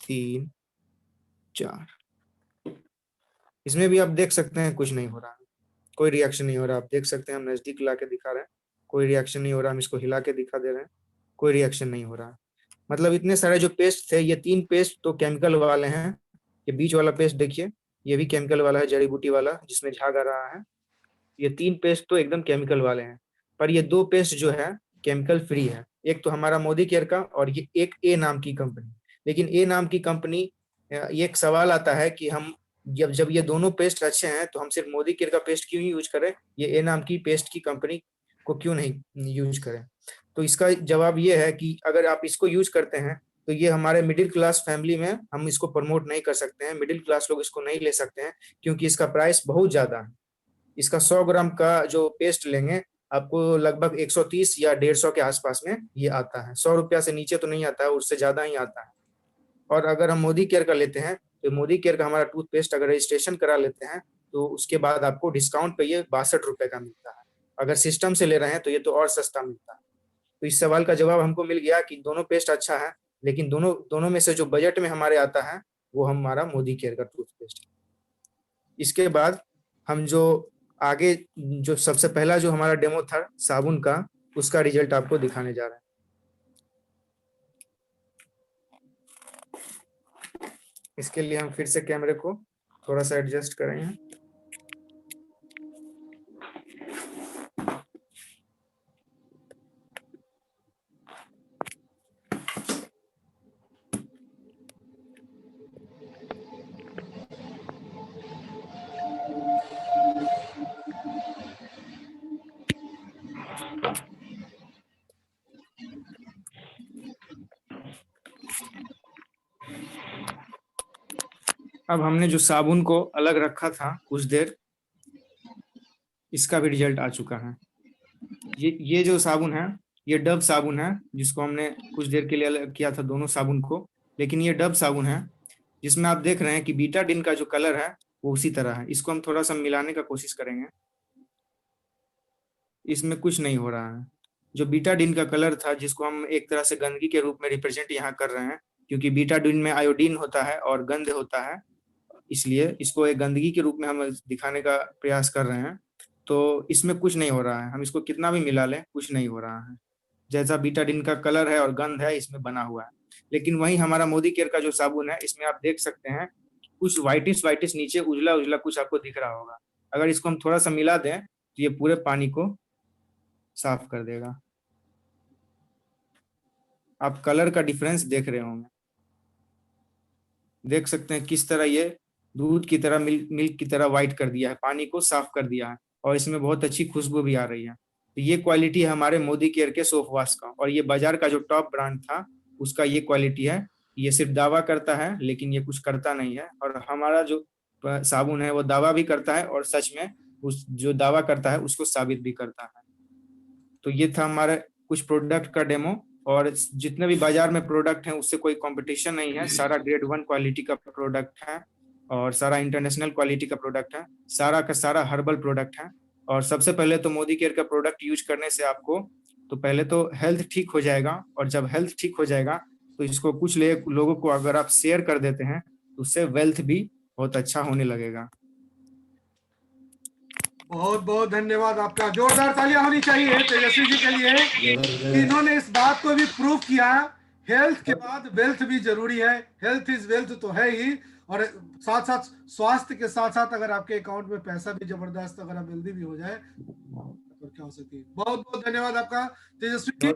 3 4। इसमें भी आप देख सकते हैं कुछ नहीं हो रहा है, कोई रिएक्शन नहीं हो रहा। आप देख सकते हैं, हम नजदीक ला के दिखा रहे हैं, कोई रिएक्शन नहीं हो रहा। हम इसको हिला के दिखा दे रहे हैं, कोई रिएक्शन नहीं हो रहा। मतलब इतने सारे जो पेस्ट थे, ये 3 पेस्ट तो केमिकल वाले हैं। ये बीच वाला पेस्ट देखिए, ये भी केमिकल वाला है, जड़ी बूटी वाला जिसमें झाग आ रहा है। ये 3 पेस्ट तो एकदम केमिकल वाले हैं, पर ये 2 पेस्ट जो है केमिकल फ्री है। एक तो हमारा मोदी केयर का और ये एक ए नाम की कंपनी। लेकिन ए नाम की कंपनी, ये एक सवाल आता है कि हम जब ये दोनों पेस्ट अच्छे हैं तो हम सिर्फ मोदी केयर का पेस्ट क्यों यूज करें, ये ए नाम की पेस्ट की कंपनी को क्यों नहीं यूज करें। तो इसका जवाब ये है कि अगर आप इसको यूज करते हैं तो ये हमारे मिडिल क्लास फैमिली में हम इसको प्रमोट नहीं कर सकते हैं। मिडिल क्लास लोग इसको नहीं ले सकते हैं क्योंकि इसका प्राइस बहुत ज्यादा है। इसका 100 ग्राम का जो पेस्ट लेंगे आपको लगभग 130 या 150 के आसपास में ये आता है। 100 रुपया से नीचे तो नहीं आता है, उससे ज्यादा ही आता है। और अगर हम मोदी केयर का लेते हैं तो मोदी केयर का हमारा टूथपेस्ट अगर रजिस्ट्रेशन करा लेते हैं तो उसके बाद आपको डिस्काउंट पे ये 62 रुपए का मिलता है। अगर सिस्टम से ले रहे हैं तो ये तो और सस्ता मिलता है। तो इस सवाल का जवाब हमको मिल गया कि दोनों पेस्ट अच्छा है, लेकिन दोनों में से जो बजट में हमारे आता है वो हमारा मोदी केयर का टूथपेस्ट है। इसके बाद हम जो आगे जो सबसे पहला जो हमारा डेमो था साबुन का, उसका रिजल्ट आपको दिखाने जा रहे हैं। इसके लिए हम फिर से कैमरे को थोड़ा सा एडजस्ट करेंगे। अब हमने जो साबुन को अलग रखा था कुछ देर, इसका भी रिजल्ट आ चुका है। ये जो साबुन है ये डब साबुन है, जिसको हमने कुछ देर के लिए अलग किया था दोनों साबुन को। लेकिन ये डब साबुन है जिसमें आप देख रहे हैं कि बीटाडिन का जो कलर है वो उसी तरह है। इसको हम थोड़ा सा मिलाने का कोशिश करेंगे। इसमें कुछ नहीं हो रहा है। जो बीटाडिन का कलर था, जिसको हम एक तरह से गंदगी के रूप में रिप्रेजेंट यहाँ कर रहे हैं, क्योंकि बीटाडिन में आयोडीन होता है और गंध होता है, इसलिए इसको एक गंदगी के रूप में हम दिखाने का प्रयास कर रहे हैं। तो इसमें कुछ नहीं हो रहा है, हम इसको कितना भी मिला लें कुछ नहीं हो रहा है। जैसा बीटाडिन का कलर है और गंध है इसमें बना हुआ है। लेकिन वही हमारा मोदी केयर का जो साबुन है, इसमें आप देख सकते हैं कुछ व्हाइटिश नीचे उजला उजला कुछ आपको दिख रहा होगा। अगर इसको हम थोड़ा सा मिला दें तो ये पूरे पानी को साफ कर देगा। आप कलर का डिफरेंस देख रहे होंगे, देख सकते हैं किस तरह ये दूध की तरह मिल्क की तरह व्हाइट कर दिया है, पानी को साफ कर दिया है और इसमें बहुत अच्छी खुशबू भी आ रही है। तो ये क्वालिटी है हमारे मोदी केयर के सोप वॉश का। और ये बाजार का जो टॉप ब्रांड था उसका ये क्वालिटी है। ये सिर्फ दावा करता है लेकिन ये कुछ करता नहीं है। और हमारा जो साबुन है वो दावा भी करता है और सच में उस जो दावा करता है उसको साबित भी करता है। तो ये था हमारा कुछ प्रोडक्ट का डेमो। और जितने भी बाजार में प्रोडक्ट हैं उससे कोई कंपटीशन नहीं है। सारा ग्रेड 1 क्वालिटी का प्रोडक्ट है और सारा इंटरनेशनल क्वालिटी का प्रोडक्ट है। सारा का सारा हर्बल प्रोडक्ट है। और सबसे पहले तो मोदी केयर का प्रोडक्ट यूज करने से आपको तो पहले तो हेल्थ ठीक हो जाएगा। और जब हेल्थ ठीक हो जाएगा तो इसको कुछ लोगों को अगर आप शेयर कर देते हैं तो उससे वेल्थ भी बहुत अच्छा होने लगेगा। बहुत बहुत धन्यवाद आपका। जोरदार तालियां होनी चाहिए तेजस्वी जी के लिए। इन्होंने इस बात को भी प्रूव किया, हेल्थ के बाद वेल्थ भी जरूरी है। हेल्थ इज वेल्थ तो है ही, और साथ साथ स्वास्थ्य के साथ साथ अगर आपके अकाउंट में पैसा भी जबरदस्त, अगर आप हेल्दी भी हो जाए तो क्या हो सकती है। बहुत बहुत धन्यवाद आपका तेजस्वी जी।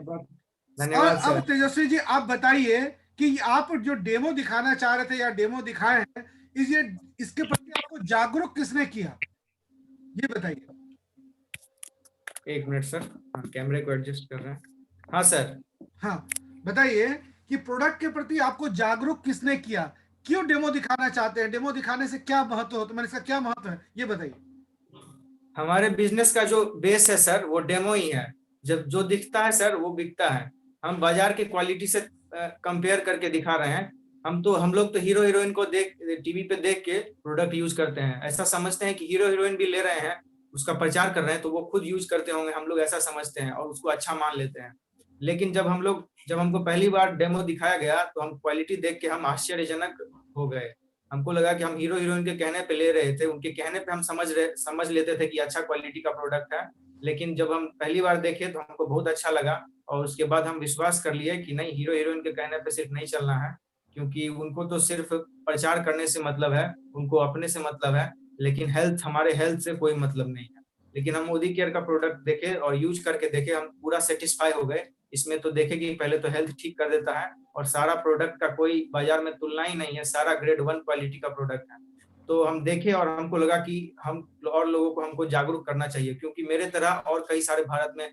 धन्यवाद अब सर। तेजस्वी जी आप बताइए कि आप जो डेमो दिखाना चाह रहे थे या डेमो दिखाए हैं, इसके प्रति आपको जागरूक किसने किया, ये बताइए। एक मिनट सर, कैमरे को एडजस्ट कर रहे हैं। हाँ सर। हाँ बताइए कि प्रोडक्ट के प्रति आपको जागरूक किसने किया, क्यों डेमो दिखाना चाहते हैं, डेमो दिखाने से क्या महत्व होता है, मैंने इसका क्या महत्व है ये बताइए। हमारे बिजनेस का जो बेस है सर वो डेमो ही है। जब जो दिखता है सर वो बिकता है। हम बाजार की क्वालिटी से कंपेयर करके दिखा रहे हैं। हम लोग तो हीरो हीरोइन को टीवी पे देख के प्रोडक्ट यूज करते हैं। ऐसा समझते हैं कि हीरो हीरोइन भी ले रहे हैं, उसका प्रचार कर रहे हैं तो वो खुद यूज करते होंगे, हम लोग ऐसा समझते हैं और उसको अच्छा मान लेते हैं। लेकिन जब हमको पहली बार डेमो दिखाया गया तो हम क्वालिटी देख के हम आश्चर्यजनक हो गए। हमको लगा कि हम हीरो हीरोइन के कहने पे ले रहे थे, उनके कहने पे हम समझ लेते थे कि अच्छा क्वालिटी का प्रोडक्ट है। लेकिन जब हम पहली बार देखे तो हमको बहुत अच्छा लगा और उसके बाद हम विश्वास कर लिए कि नहीं, हीरो हीरोइन के कहने पे सिर्फ नहीं चलना है, क्योंकि उनको तो सिर्फ प्रचार करने से मतलब है, उनको अपने से मतलब है, लेकिन हमारे हेल्थ से कोई मतलब नहीं है। लेकिन हम मोदी केयर का प्रोडक्ट देखे और यूज करके देखे, हम पूरा सेटिस्फाई हो गए। इसमें तो देखे कि पहले तो हेल्थ ठीक कर देता है और सारा प्रोडक्ट का कोई बाजार में तुलना ही नहीं है, सारा ग्रेड 1 क्वालिटी का प्रोडक्ट है। तो हम देखे और हमको लगा कि हम और लोगों को हमको जागरूक करना चाहिए, क्योंकि मेरे तरह और कई सारे भारत में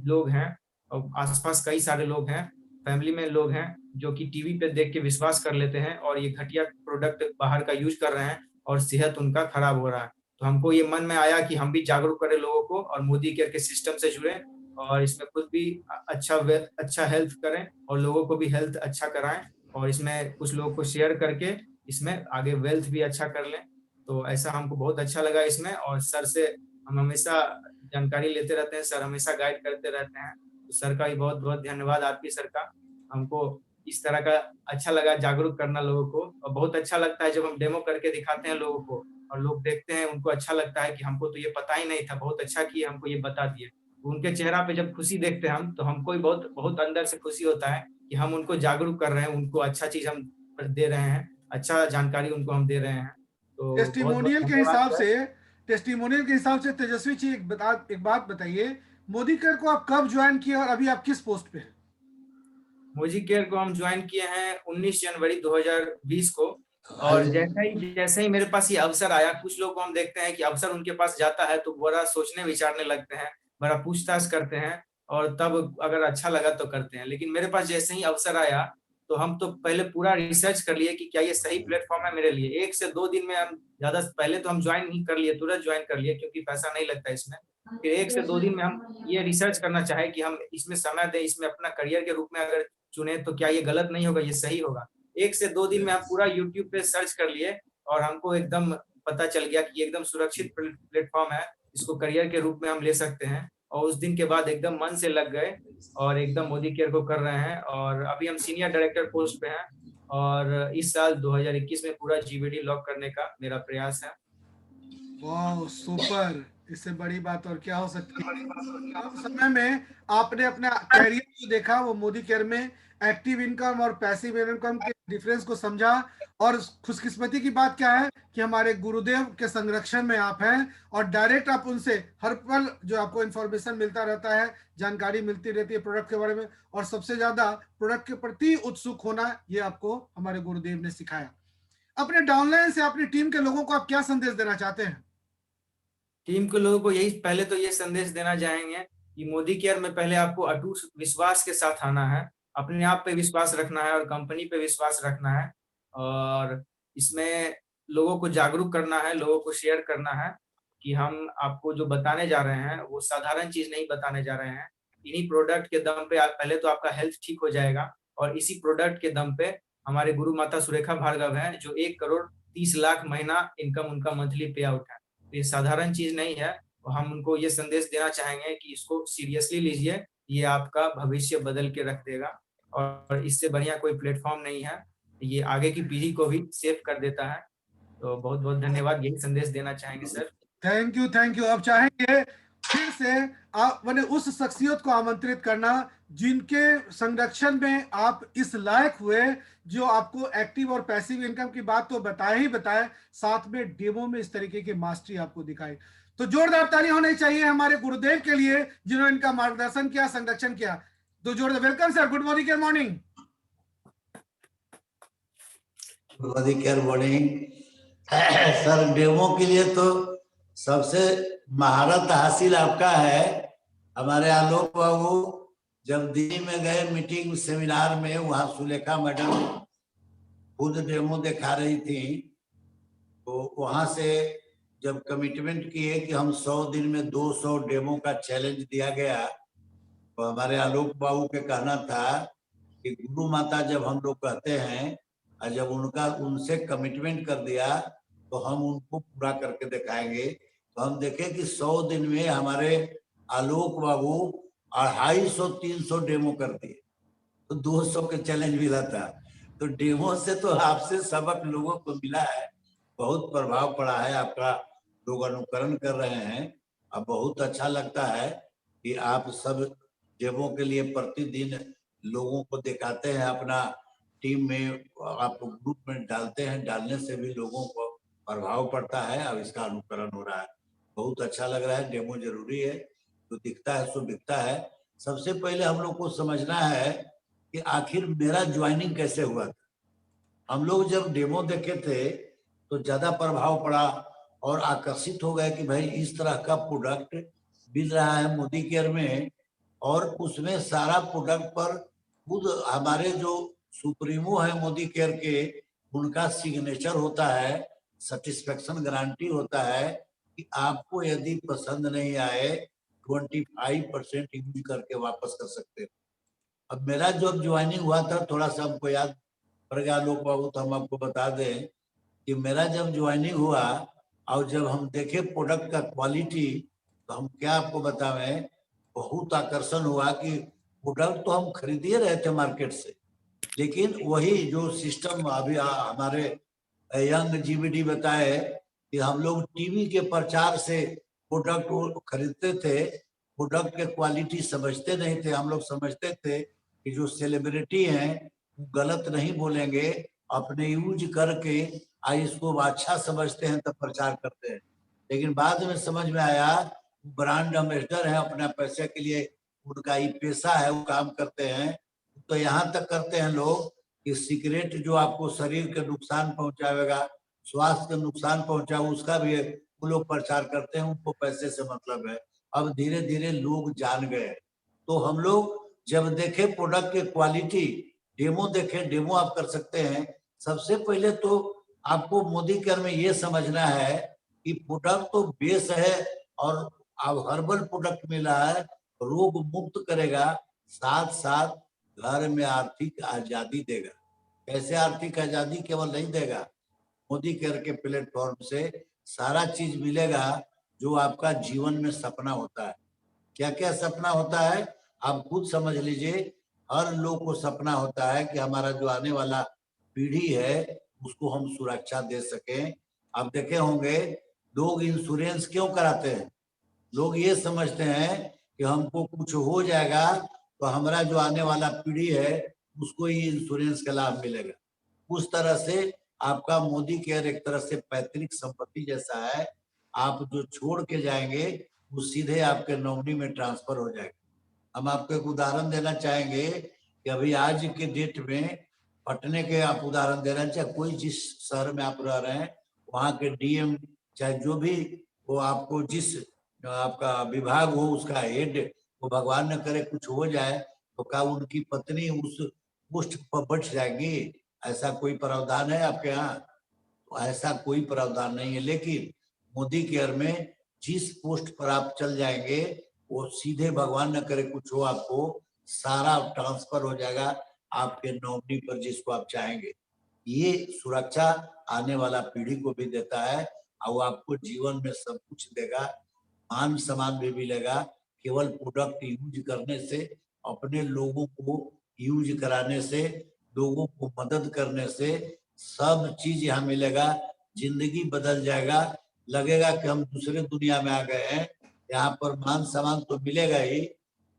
लोग हैं और आसपास कई सारे लोग हैं, फैमिली में लोग हैं जो कि टीवी पे देख के विश्वास कर लेते हैं और ये घटिया प्रोडक्ट बाहर का यूज कर रहे हैं और सेहत उनका खराब हो रहा है। तो हमको ये मन में आया कि हम भी जागरूक करें लोगों को और मोदी केयर के सिस्टम से जुड़े और इसमें खुद भी अच्छा हेल्थ करें और लोगों को भी हेल्थ अच्छा कराएं और इसमें कुछ लोगों को शेयर करके इसमें आगे वेल्थ भी अच्छा कर लें। तो ऐसा हमको बहुत अच्छा लगा इसमें। और सर से हम हमेशा जानकारी लेते रहते हैं, सर हमेशा गाइड करते रहते हैं। तो सर का भी बहुत बहुत धन्यवाद, आपकी सर का। हमको इस तरह का अच्छा लगा जागरूक करना लोगों को, और बहुत अच्छा लगता है जब हम डेमो करके दिखाते हैं लोगों को और लोग देखते हैं, उनको अच्छा लगता है कि हमको तो ये पता ही नहीं था, बहुत अच्छा किए हमको ये बता दिए। उनके चेहरा पे जब खुशी देखते हैं हम, तो हमको भी बहुत बहुत अंदर से खुशी होता है कि हम उनको जागरूक कर रहे हैं, उनको अच्छा चीज हम दे रहे हैं, अच्छा जानकारी उनको हम दे रहे हैं। तो टेस्टिमोनियल के हिसाब से तेजस्वी जी एक बात बताइए, मोदी केयर को आप कब ज्वाइन किए और अभी आप किस पोस्ट पे हैं? मोदी केयर को हम ज्वाइन किए हैं 19 जनवरी 2020 को। और जैसे ही मेरे पास ये अवसर आया, कुछ लोग को हम देखते हैं कि अवसर उनके पास जाता है तो बड़ा सोचने विचारने लगते हैं, बड़ा पूछताछ करते हैं और तब अगर अच्छा लगा तो करते हैं। लेकिन मेरे पास जैसे ही अवसर आया तो हम तो पहले पूरा रिसर्च कर लिए कि क्या ये सही प्लेटफॉर्म है मेरे लिए। 1 से 2 दिन में हम पहले तो हम ज्वाइन नहीं कर लिए, तुरंत ज्वाइन कर लिए क्योंकि पैसा नहीं लगता इसमें। फिर 1 से 2 दिन में हम ये रिसर्च करना चाहे कि हम इसमें समय दें, इसमें अपना करियर के रूप में अगर चुने तो क्या ये गलत नहीं होगा, ये सही होगा। 1 से 2 दिन में हम पूरा यूट्यूब पे सर्च कर लिए और हमको एकदम पता चल गया कि ये एकदम सुरक्षित प्लेटफॉर्म है, इसको करियर के रूप में हम ले सकते हैं। और उस दिन के बाद एकदम मन से लग गए और एकदम मोदी केयर को कर रहे हैं। और अभी हम सीनियर डायरेक्टर पोस्ट पे हैं और इस साल 2021 में पूरा जीवीडी लॉक करने का मेरा प्रयास है। वाह सुपर, इससे बड़ी बात और क्या हो सकती है। कम समय में आपने अपना कैरियर जो देखा वो मोदी केयर में एक्टिव इनकम और पैसिव इनकम के डिफरेंस को समझा। और खुशकिस्मती की बात क्या है कि हमारे गुरुदेव के संरक्षण में आप हैं और डायरेक्ट आप उनसे हर पल जो आपको इंफॉर्मेशन मिलता रहता है, जानकारी मिलती रहती है प्रोडक्ट के बारे में, और सबसे ज्यादा प्रोडक्ट के प्रति उत्सुक होना, ये आपको हमारे गुरुदेव ने सिखाया। अपने डाउनलाइन से अपनी टीम के लोगों को आप क्या संदेश देना चाहते हैं? टीम के लोगों को यही पहले तो ये संदेश देना चाहेंगे कि मोदी केयर में पहले आपको अटूट विश्वास के साथ आना है, अपने आप पे विश्वास रखना है और कंपनी पे विश्वास रखना है, और इसमें लोगों को जागरूक करना है, लोगों को शेयर करना है कि हम आपको जो बताने जा रहे हैं वो साधारण चीज नहीं बताने जा रहे हैं। इन्हीं प्रोडक्ट के दम पे पहले तो आपका हेल्थ ठीक हो जाएगा, और इसी प्रोडक्ट के दम पे हमारे गुरु माता सुरेखा भार्गव हैं जो 1,30,00,000 महीना इनकम उनका मंथली पे आउट है। तो ये साधारण चीज नहीं है, और हम उनको ये संदेश देना चाहेंगे कि इसको सीरियसली लीजिए, ये आपका भविष्य बदल के रख देगा, और इससे बढ़िया कोई प्लेटफॉर्म नहीं है। ये आगे की पीढ़ी को भी सेव कर देता है। तो बहुत बहुत धन्यवाद, यही संदेश देना चाहेंगे sir. Thank you, thank you. अब चाहेंगे फिर से आप मैंने उस शख्सियत को आमंत्रित करना जिनके संरक्षण में आप इस लायक हुए, जो आपको एक्टिव और पैसिव इनकम की बात तो बताए ही बताए, साथ में डेमो में इस तरीके की मास्टरी आपको दिखाई। तो जोरदार ताली होनी चाहिए हमारे गुरुदेव के लिए जिन्होंने इनका मार्गदर्शन किया, संरक्षण किया। तो जोरदार welcome sir, good morning, good morning. Good morning, good morning sir. Demo के लिए तो सबसे महारत हासिल आपका है। हमारे आलोक बाबू जब दिल्ली में गए मीटिंग सेमिनार में, वहां सुलेखा मैडम खुद डेमो दिखा रही थी, तो वहां से जब कमिटमेंट किए कि हम 100 दिन में 200 डेमो का चैलेंज दिया गया, तो हमारे आलोक बाबू के कहना था कि गुरु माता जब हम लोग कहते हैं और जब उनसे कमिटमेंट कर दिया तो हम उनको पूरा करके दिखाएंगे। तो हम देखें कि 100 दिन में हमारे आलोक बाबू 250-300 डेमो कर दिए, तो 200 के चैलेंज मिला था। तो डेमो से तो आपसे सबक लोगों को मिला है, बहुत प्रभाव पड़ा है आपका, लोग अनुकरण कर रहे हैं। अब बहुत अच्छा लगता है कि आप सब डेमो के लिए प्रतिदिन लोगों को दिखाते हैं, अपना टीम में आप ग्रुप में डालते हैं, डालने से भी लोगों को प्रभाव पड़ता है। अब इसका अनुकरण हो रहा है, बहुत अच्छा लग रहा है। डेमो जरूरी है, तो दिखता है सो बिकता है। सबसे पहले हम लोग को समझना है कि आखिर मेरा ज्वाइनिंग कैसे हुआ था। हम लोग जब डेमो देखे थे तो ज्यादा प्रभाव पड़ा और आकर्षित हो गए कि भाई इस तरह का प्रोडक्ट मिल रहा है मोदी केयर में, और उसमें सारा प्रोडक्ट पर खुद हमारे जो सुप्रीमो है मोदी केयर के, उनका सिग्नेचर होता है, सेटिस्फेक्शन गारंटी होता है कि आपको यदि पसंद नहीं आए 25% यूज करके वापस कर सकते हो। अब मेरा जब ज्वाइनिंग हुआ था, थोड़ा सा हमको याद पड़ गया लोग बाबू, तो हम आपको बता दें कि मेरा जब ज्वाइनिंग हुआ और जब हम देखे प्रोडक्ट का क्वालिटी, तो हम क्या आपको बतावें, बहुत आकर्षण हुआ कि प्रोडक्ट तो हम खरीद ही रहे थे मार्केट से, लेकिन वही जो सिस्टम अभी हमारे यंग जीबीडी बताए कि हम लोग टीवी के प्रचार से प्रोडक्ट खरीदते थे, प्रोडक्ट के क्वालिटी समझते नहीं थे। हम लोग समझते थे कि जो सेलिब्रिटी हैं वो गलत नहीं बोलेंगे, अपने यूज करके इसको अच्छा समझते हैं तब प्रचार करते हैं। लेकिन बाद में समझ में आया ब्रांड एम्बेसडर है, अपना पैसे के लिए उनका ही पेशा है, वो काम करते हैं। तो यहाँ तक करते हैं लोग कि सिगरेट जो आपको शरीर के नुकसान पहुंचाएगा, स्वास्थ्य के नुकसान पहुंचाए, उसका भी वो लोग प्रचार करते हैं, उनको पैसे से मतलब है। अब धीरे धीरे लोग जान गए। तो हम लोग जब देखे प्रोडक्ट की क्वालिटी, डेमो देखे, डेमो आप कर सकते हैं। सबसे पहले तो आपको मोदी केयर में ये समझना है कि प्रोडक्ट तो बेस है और अब हर्बल प्रोडक्ट मिला है, रोग मुक्त करेगा, साथ साथ घर में आर्थिक आजादी देगा। कैसे आर्थिक आजादी? केवल नहीं देगा, मोदी केयर के प्लेटफॉर्म से सारा चीज मिलेगा जो आपका जीवन में सपना होता है। क्या क्या सपना होता है आप खुद समझ लीजिए। हर लोग को सपना होता है कि हमारा जो आने वाला पीढ़ी है उसको हम सुरक्षा दे सकें। आप देखे होंगे लोग इंश्योरेंस क्यों कराते हैं? लोग ये समझते हैं कि हमको कुछ हो जाएगा तो हमारा जो आने वाला पीढ़ी है उसको ही इंश्योरेंस का लाभ मिलेगा। उस तरह से आपका मोदी केयर एक तरह से पैतृक संपत्ति जैसा है। आप जो छोड़ के जाएंगे वो सीधे आपके नॉमिनी में ट्रांसफर हो जाएगा। हम आपको एक उदाहरण देना चाहेंगे कि अभी आज के डेट में पटने के आप उदाहरण देना चाहे, कोई जिस शहर में आप रह रहे हैं वहाँ के डीएम चाहे जो भी वो आपको जिस आपका विभाग हो उसका हेड वो भगवान न करे कुछ हो जाए तो क्या उनकी पत्नी उस पोस्ट पर बैठ जाएगी? ऐसा कोई प्रावधान है आपके यहाँ? तो ऐसा कोई प्रावधान नहीं है। लेकिन मोदी केयर में जिस पोस्ट पर आप चल जाएंगे वो सीधे भगवान न करे कुछ हो आपको सारा ट्रांसफर हो जाएगा आपके नौकरी पर जिसको आप चाहेंगे। ये सुरक्षा आने वाला पीढ़ी को भी देता है और वो आपको जीवन में सब कुछ देगा, मान सम्मान भी मिलेगा। केवल प्रोडक्ट यूज करने से, अपने लोगों को यूज कराने से, लोगों को मदद करने से सब चीज यहाँ मिलेगा। जिंदगी बदल जाएगा, लगेगा कि हम दूसरे दुनिया में आ गए हैं। यहाँ पर मान सम्मान तो मिलेगा ही,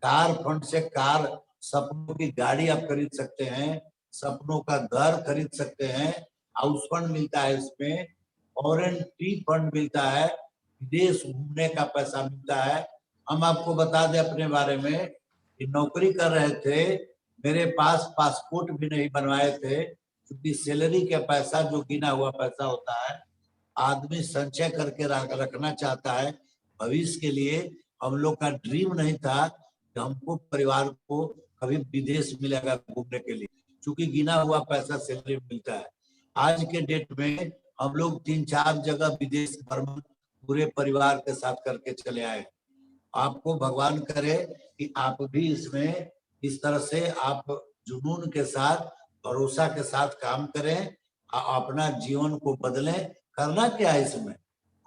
कार फंड से कार, सपनों की गाड़ी आप खरीद सकते हैं, सपनों का घर खरीद सकते हैं, हाउस फंड मिलता है इसमें, फॉरेन ट्री फंड मिलता है, विदेश घूमने का पैसा मिलता है। हम आपको बता दें अपने बारे में कि नौकरी कर रहे थे, मेरे पास पासपोर्ट भी नहीं बनवाए थे, क्योंकि सैलरी का पैसा जो गिना हुआ पैसा होता है आदमी संचय करके रखना चाहता है भविष्य के लिए। हम लोग का ड्रीम नहीं था कि हमको परिवार को कभी विदेश मिलेगा घूमने के लिए, क्योंकि गिना हुआ पैसा सैलरी मिलता है। आज के डेट में हम लोग 3-4 जगह विदेश भ्रमण पूरे परिवार के साथ करके चले आए। आपको भगवान करे कि आप भी इसमें इस तरह से आप जुनून के साथ, भरोसा के साथ काम करें, अपना जीवन को बदलें। करना क्या है इसमें?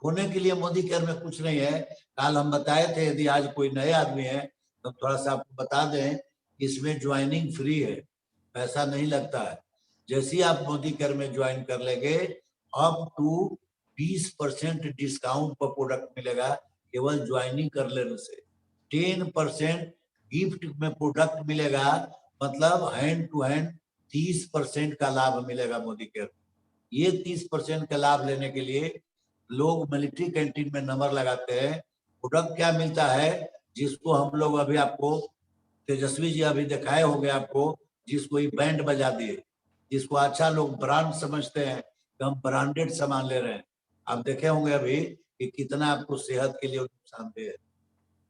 होने के लिए मोदी केयर में कुछ नहीं है। कल हम बताए थे, यदि आज कोई नए आदमी है तो थोड़ा सा आपको बता दें, इसमें ज्वाइनिंग फ्री है, पैसा नहीं लगता है। जैसे ही आप मोदी केयर में ज्वाइन कर लेंगे, अप टू 20% डिस्काउंट पर प्रोडक्ट मिलेगा केवल ज्वाइनिंग कर लेने से। 10% गिफ्ट में प्रोडक्ट मिलेगा, मतलब हैंड टू हैंड 30% का लाभ मिलेगा मोदी केयर। ये 30% का लाभ लेने के लिए लोग मिलिट्री कैंटीन में नंबर लगाते हैं। प्रोडक्ट क्या मिलता है, जिसको हम लोग अभी आपको तेजस्वी जी अभी दिखाए होंगे आपको, जिसको ये बैंड बजा दिए, जिसको अच्छा लोग ब्रांड समझते हैं कि हम ब्रांडेड सामान ले रहे हैं। आप देखे होंगे अभी कि कितना आपको सेहत के लिए नुकसानदेह है।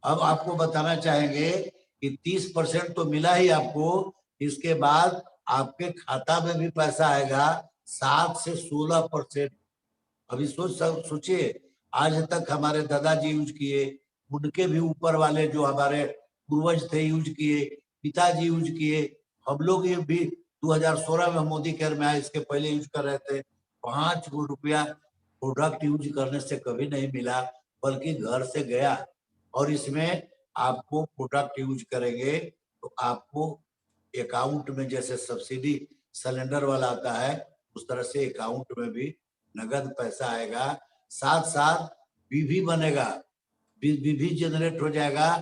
अब आपको बताना चाहेंगे कि 30% तो मिला ही आपको, इसके बाद आपके खाता में भी पैसा आएगा 7 से 16%। अभी सोचिए, आज तक हमारे दादाजी यूज किए, उनके भी ऊपर वाले जो हमारे पूर्वज थे यूज किए, पिताजी यूज किए, हम लोग ये भी 2016 में मोदी केयर में आए, इसके पहले यूज कर रहे थे। 5 रुपया प्रोडक्ट यूज करने से कभी नहीं मिला, बल्कि घर से गया। और इसमें आपको प्रोडक्ट यूज करेंगे तो आपको अकाउंट में जैसे सब्सिडी सिलेंडर वाला आता है, उस तरह से अकाउंट में भी नगद पैसा आएगा। साथ साथ बीवी बनेगा, बीवी जनरेट हो जाएगा।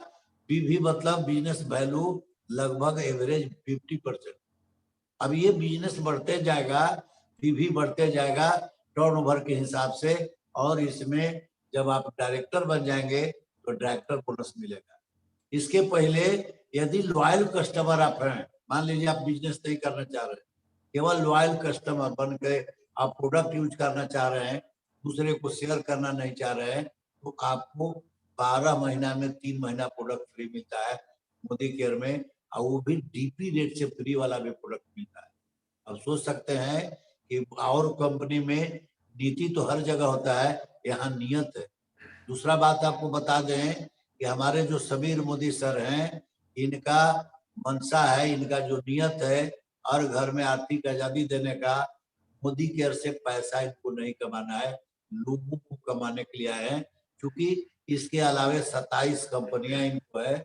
बीवी मतलब बिजनेस वैल्यू लगभग एवरेज 50%। अब ये बिजनेस बढ़ते जाएगा, बीवी बढ़ते जाएगा टर्नओवर के हिसाब से, और इसमें जब आप डायरेक्टर बन जाएंगे तो डायरेक्टर बोनस मिलेगा। इसके पहले यदि लॉयल कस्टमर आप हैं, मान लीजिए आप बिजनेस नहीं करना चाह रहे, केवल लॉयल कस्टमर बन के आप प्रोडक्ट यूज करना चाह रहे हैं, दूसरे को शेयर करना नहीं चाह रहे हैं, तो आपको 12 महीना में 3 महीना प्रोडक्ट फ्री मिलता है मोदी केयर में, और वो भी डीपी रेट से फ्री वाला भी प्रोडक्ट मिलता है। अब सोच सकते हैं कि और कंपनी में नीति तो हर जगह होता है, यहाँ नियत है। दूसरा बात आपको बता दें कि हमारे जो समीर मोदी सर हैं, इनका मंशा है, इनका जो नियत है हर घर में आर्थिक आजादी देने का। मोदी केयर से पैसा इनको नहीं कमाना है, लोगों को कमाने के लिए आए हैं। क्योंकि इसके अलावे 27 कंपनियां इनको है,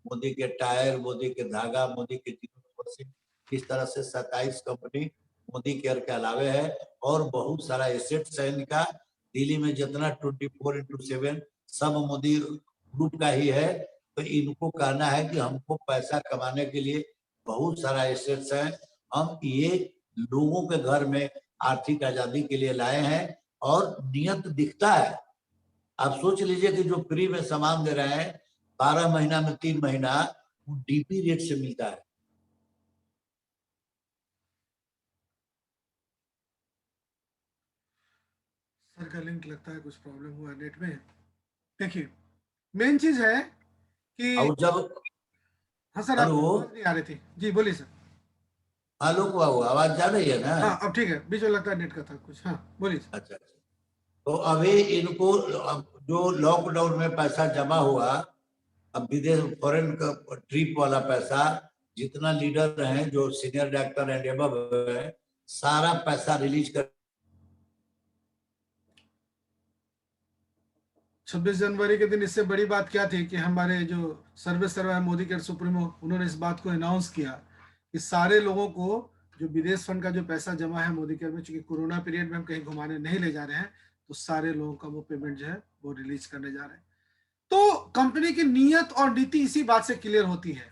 मोदी के टायर, मोदी के धागा, मोदी के इस तरह से 27 कंपनी मोदी केयर के अलावे है, और बहुत सारा एसेट्स है इनका। दिल्ली में जितना 24/7 सब मोदी ग्रुप का ही है। तो इनको कहना है कि हमको पैसा कमाने के लिए बहुत सारा एसेट्स है, हम ये लोगों के घर में आर्थिक आजादी के लिए लाए हैं, और नियत दिखता है। आप सोच लीजिए कि जो फ्री में सामान दे रहे हैं 12 महीना में 3 महीना, वो डीपी रेट से मिलता है। सर का लिंक लगता है कुछ प्रॉब्लम हुआ नेट में। देखिए, मेन चीज है कि और जब हाँ सर, आपकी हेलो आवाज नहीं आ रही थी जी, बोलिए सर। आलोक बाबू, आवाज जा रही है ना? हाँ अब ठीक है, बीच में लगता है नेट का था कुछ। हाँ बोलिए सर। अच्छा अच्छा। तो अभी इनको अब जो लॉकडाउन में पैसा जमा हुआ, अब विदेश फॉरेन का ट्रिप वाला पैसा, जितना लीडर हैं जो सीनियर डायरेक्टर एंड एबव है, सारा पैसा रिलीज कर 26 जनवरी के दिन इससे बड़ी बात क्या थी कि हमारे जो सर्वेसर्वा है मोदी केयर सुप्रीमो, उन्होंने इस बात को अनाउंस किया कि सारे लोगों को जो विदेश फंड का जो पैसा जमा है मोदी केयर में, चूंकि कोरोना पीरियड में हम कहीं घुमाने नहीं ले जा रहे हैं, तो सारे लोगों का वो पेमेंट जो है वो रिलीज करने जा रहे हैं। तो कंपनी की नीयत और नीति इसी बात से क्लियर होती है।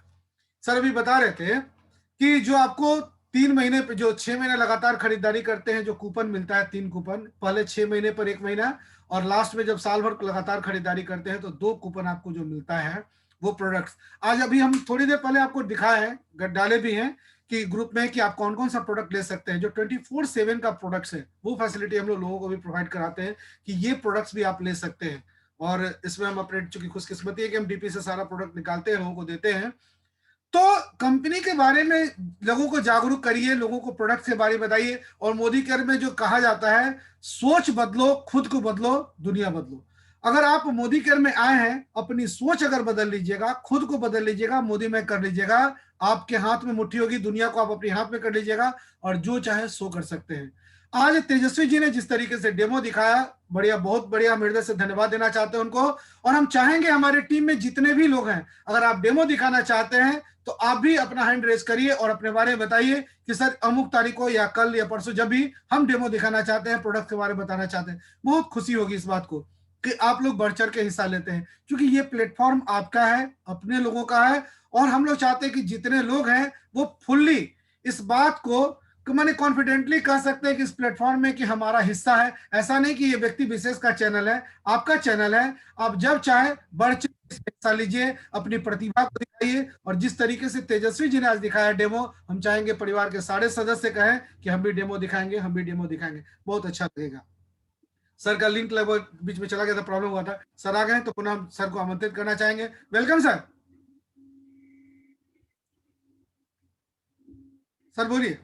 सर अभी बता रहे थे कि जो आपको 3 महीने पे जो 6 महीने लगातार खरीदारी करते हैं, जो कूपन मिलता है 3 कूपन, पहले 6 महीने पर 1 महीना, और लास्ट में जब साल भर लगातार खरीदारी करते हैं तो 2 कूपन आपको जो मिलता है वो प्रोडक्ट्स। आज अभी हम थोड़ी देर पहले आपको दिखाया है, डाले भी हैं कि ग्रुप में कि आप कौन कौन सा प्रोडक्ट ले सकते हैं। जो 24/7 का प्रोडक्ट्स है वो फैसिलिटी हम लोगों को भी प्रोवाइड कराते हैं कि ये प्रोडक्ट्स भी आप ले सकते हैं। और इसमें हम अपने चूंकि खुशकिस्मती है कि हम डीपी से सारा प्रोडक्ट निकालते हैं, लोगों को देते हैं। तो कंपनी के बारे में लोगों को जागरूक करिए, लोगों को प्रोडक्ट के बारे में बताइए। और मोदी केयर में जो कहा जाता है, सोच बदलो, खुद को बदलो, दुनिया बदलो। अगर आप मोदी केयर में आए हैं, अपनी सोच अगर बदल लीजिएगा, खुद को बदल लीजिएगा, मोदी में कर लीजिएगा, आपके हाथ में मुट्ठी होगी, दुनिया को आप अपने हाथ में कर लीजिएगा और जो चाहे सो कर सकते हैं। आज तेजस्वी जी ने जिस तरीके से डेमो दिखाया, बढ़िया, बहुत बढ़िया, हम हृदय से धन्यवाद देना चाहते हैं उनको। और हम चाहेंगे हमारे टीम में जितने भी लोग हैं, अगर आप डेमो दिखाना चाहते हैं तो आप भी अपना हैंड रेज करिए और अपने बारे में बताइए कि सर अमुक तारीख को या कल या परसों जब भी हम डेमो दिखाना चाहते हैं, प्रोडक्ट के बारे में बताना चाहते हैं। बहुत खुशी होगी इस बात को कि आप लोग बढ़ चढ़ के हिस्सा लेते हैं, क्योंकि ये प्लेटफॉर्म आपका है, अपने लोगों का है। और हम लोग चाहते हैं कि जितने लोग हैं वो फुल्ली इस बात को मैंने कॉन्फिडेंटली कह सकते हैं कि इस प्लेटफॉर्म में कि हमारा हिस्सा है। ऐसा नहीं कि ये व्यक्ति विशेष का चैनल है, आपका चैनल है। आप जब चाहे बढ़ चढ़ हिस्सा लीजिए, अपनी प्रतिभा को दिखाइए। और जिस तरीके से तेजस्वी जी ने आज दिखाया डेमो, हम चाहेंगे परिवार के सारे सदस्य कहें कि हम भी डेमो दिखाएंगे, हम भी डेमो दिखाएंगे, बहुत अच्छा लगेगा। सर का लिंक लगभग बीच में चला गया था, प्रॉब्लम हुआ था। सर आ गए तो पुनः हम सर को आमंत्रित करना चाहेंगे। Welcome sir. सर बोलिए।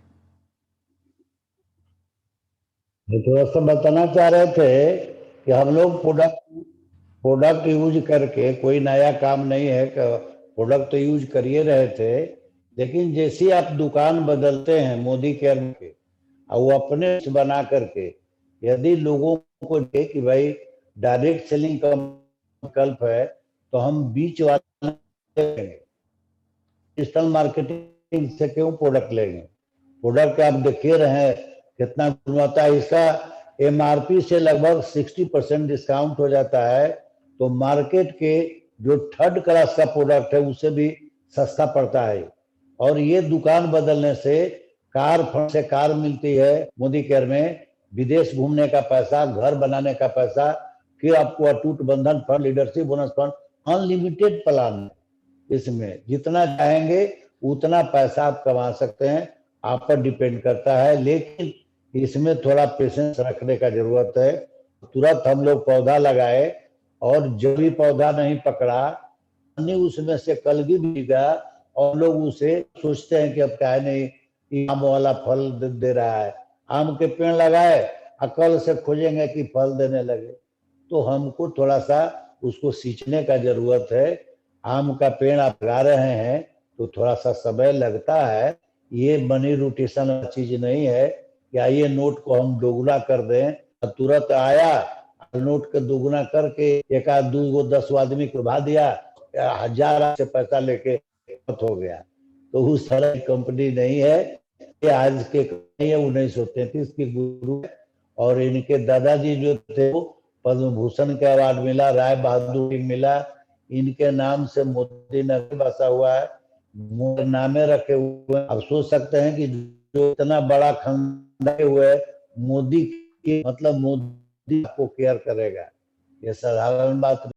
थोड़ा सा बताना चाह रहे थे कि हम लोग प्रोडक्ट यूज करके, कोई नया काम नहीं है, प्रोडक्ट तो यूज कर ही रहे थे। लेकिन जैसे आप दुकान बदलते हैं मोदी केयर के, और वो अपने से बना करके, यदि लोगों को दे कि भाई डायरेक्ट सेलिंग का विकल्प है, तो हम बीच वाला डिजिटल मार्केटिंग से क्यों प्रोडक्ट लेंगे? प्रोडक्ट आप देखिए रहे हैं कितना गुणवत्ता है इसका। एमआरपी से लगभग 60% डिस्काउंट हो जाता है, तो मार्केट के जो 3rd क्लास का प्रोडक्ट है उससे भी सस्ता पड़ता है। और ये दुकान बदलने से कार फंड से कार मिलती है मोदी केयर में, विदेश घूमने का पैसा, घर बनाने का पैसा, फिर आपको अटूट बंधन fund, leadership bonus fund, unlimited plan. इसमें जितना चाहेंगे उतना पैसा आप कमा सकते हैं, आप पर डिपेंड करता है। लेकिन इसमें थोड़ा पेशेंस रखने का जरूरत है। तुरंत हम लोग पौधा लगाए और जब भी पौधा नहीं पकड़ा, उसमें से कलगी बिगा, और लोग उसे सोचते हैं कि अब क्या नहीं आम वाला फल दे रहा है। आम के पेड़ लगाए, अकल से खोजेंगे कि फल देने लगे। तो हमको थोड़ा सा उसको सींचने का जरूरत है। आम का पेड़ आप लगा रहे हैं तो थोड़ा सा समय लगता है। ये मनी रोटेशन चीज नहीं है कि आइए नोट को हम दोगुना कर दें, तुरंत आया नोट के दोगुना करके एक आध 2 10 आदमी को भा दिया, 1000 से पैसा लेके हो गया। तो उस तरह की कंपनी नहीं है। ये आज के 1933 के गुरु, और इनके दादाजी जो थे वो पद्म भूषण का अवार्ड मिला, राय बहादुर मिला। इनके नाम से मोदी नगर बसा हुआ है, नामे रखे हुए। अब सोच सकते हैं कि जो इतना बड़ा खानदान हुए मोदी के, मतलब मोदी को केयर करेगा, ये साधारण बात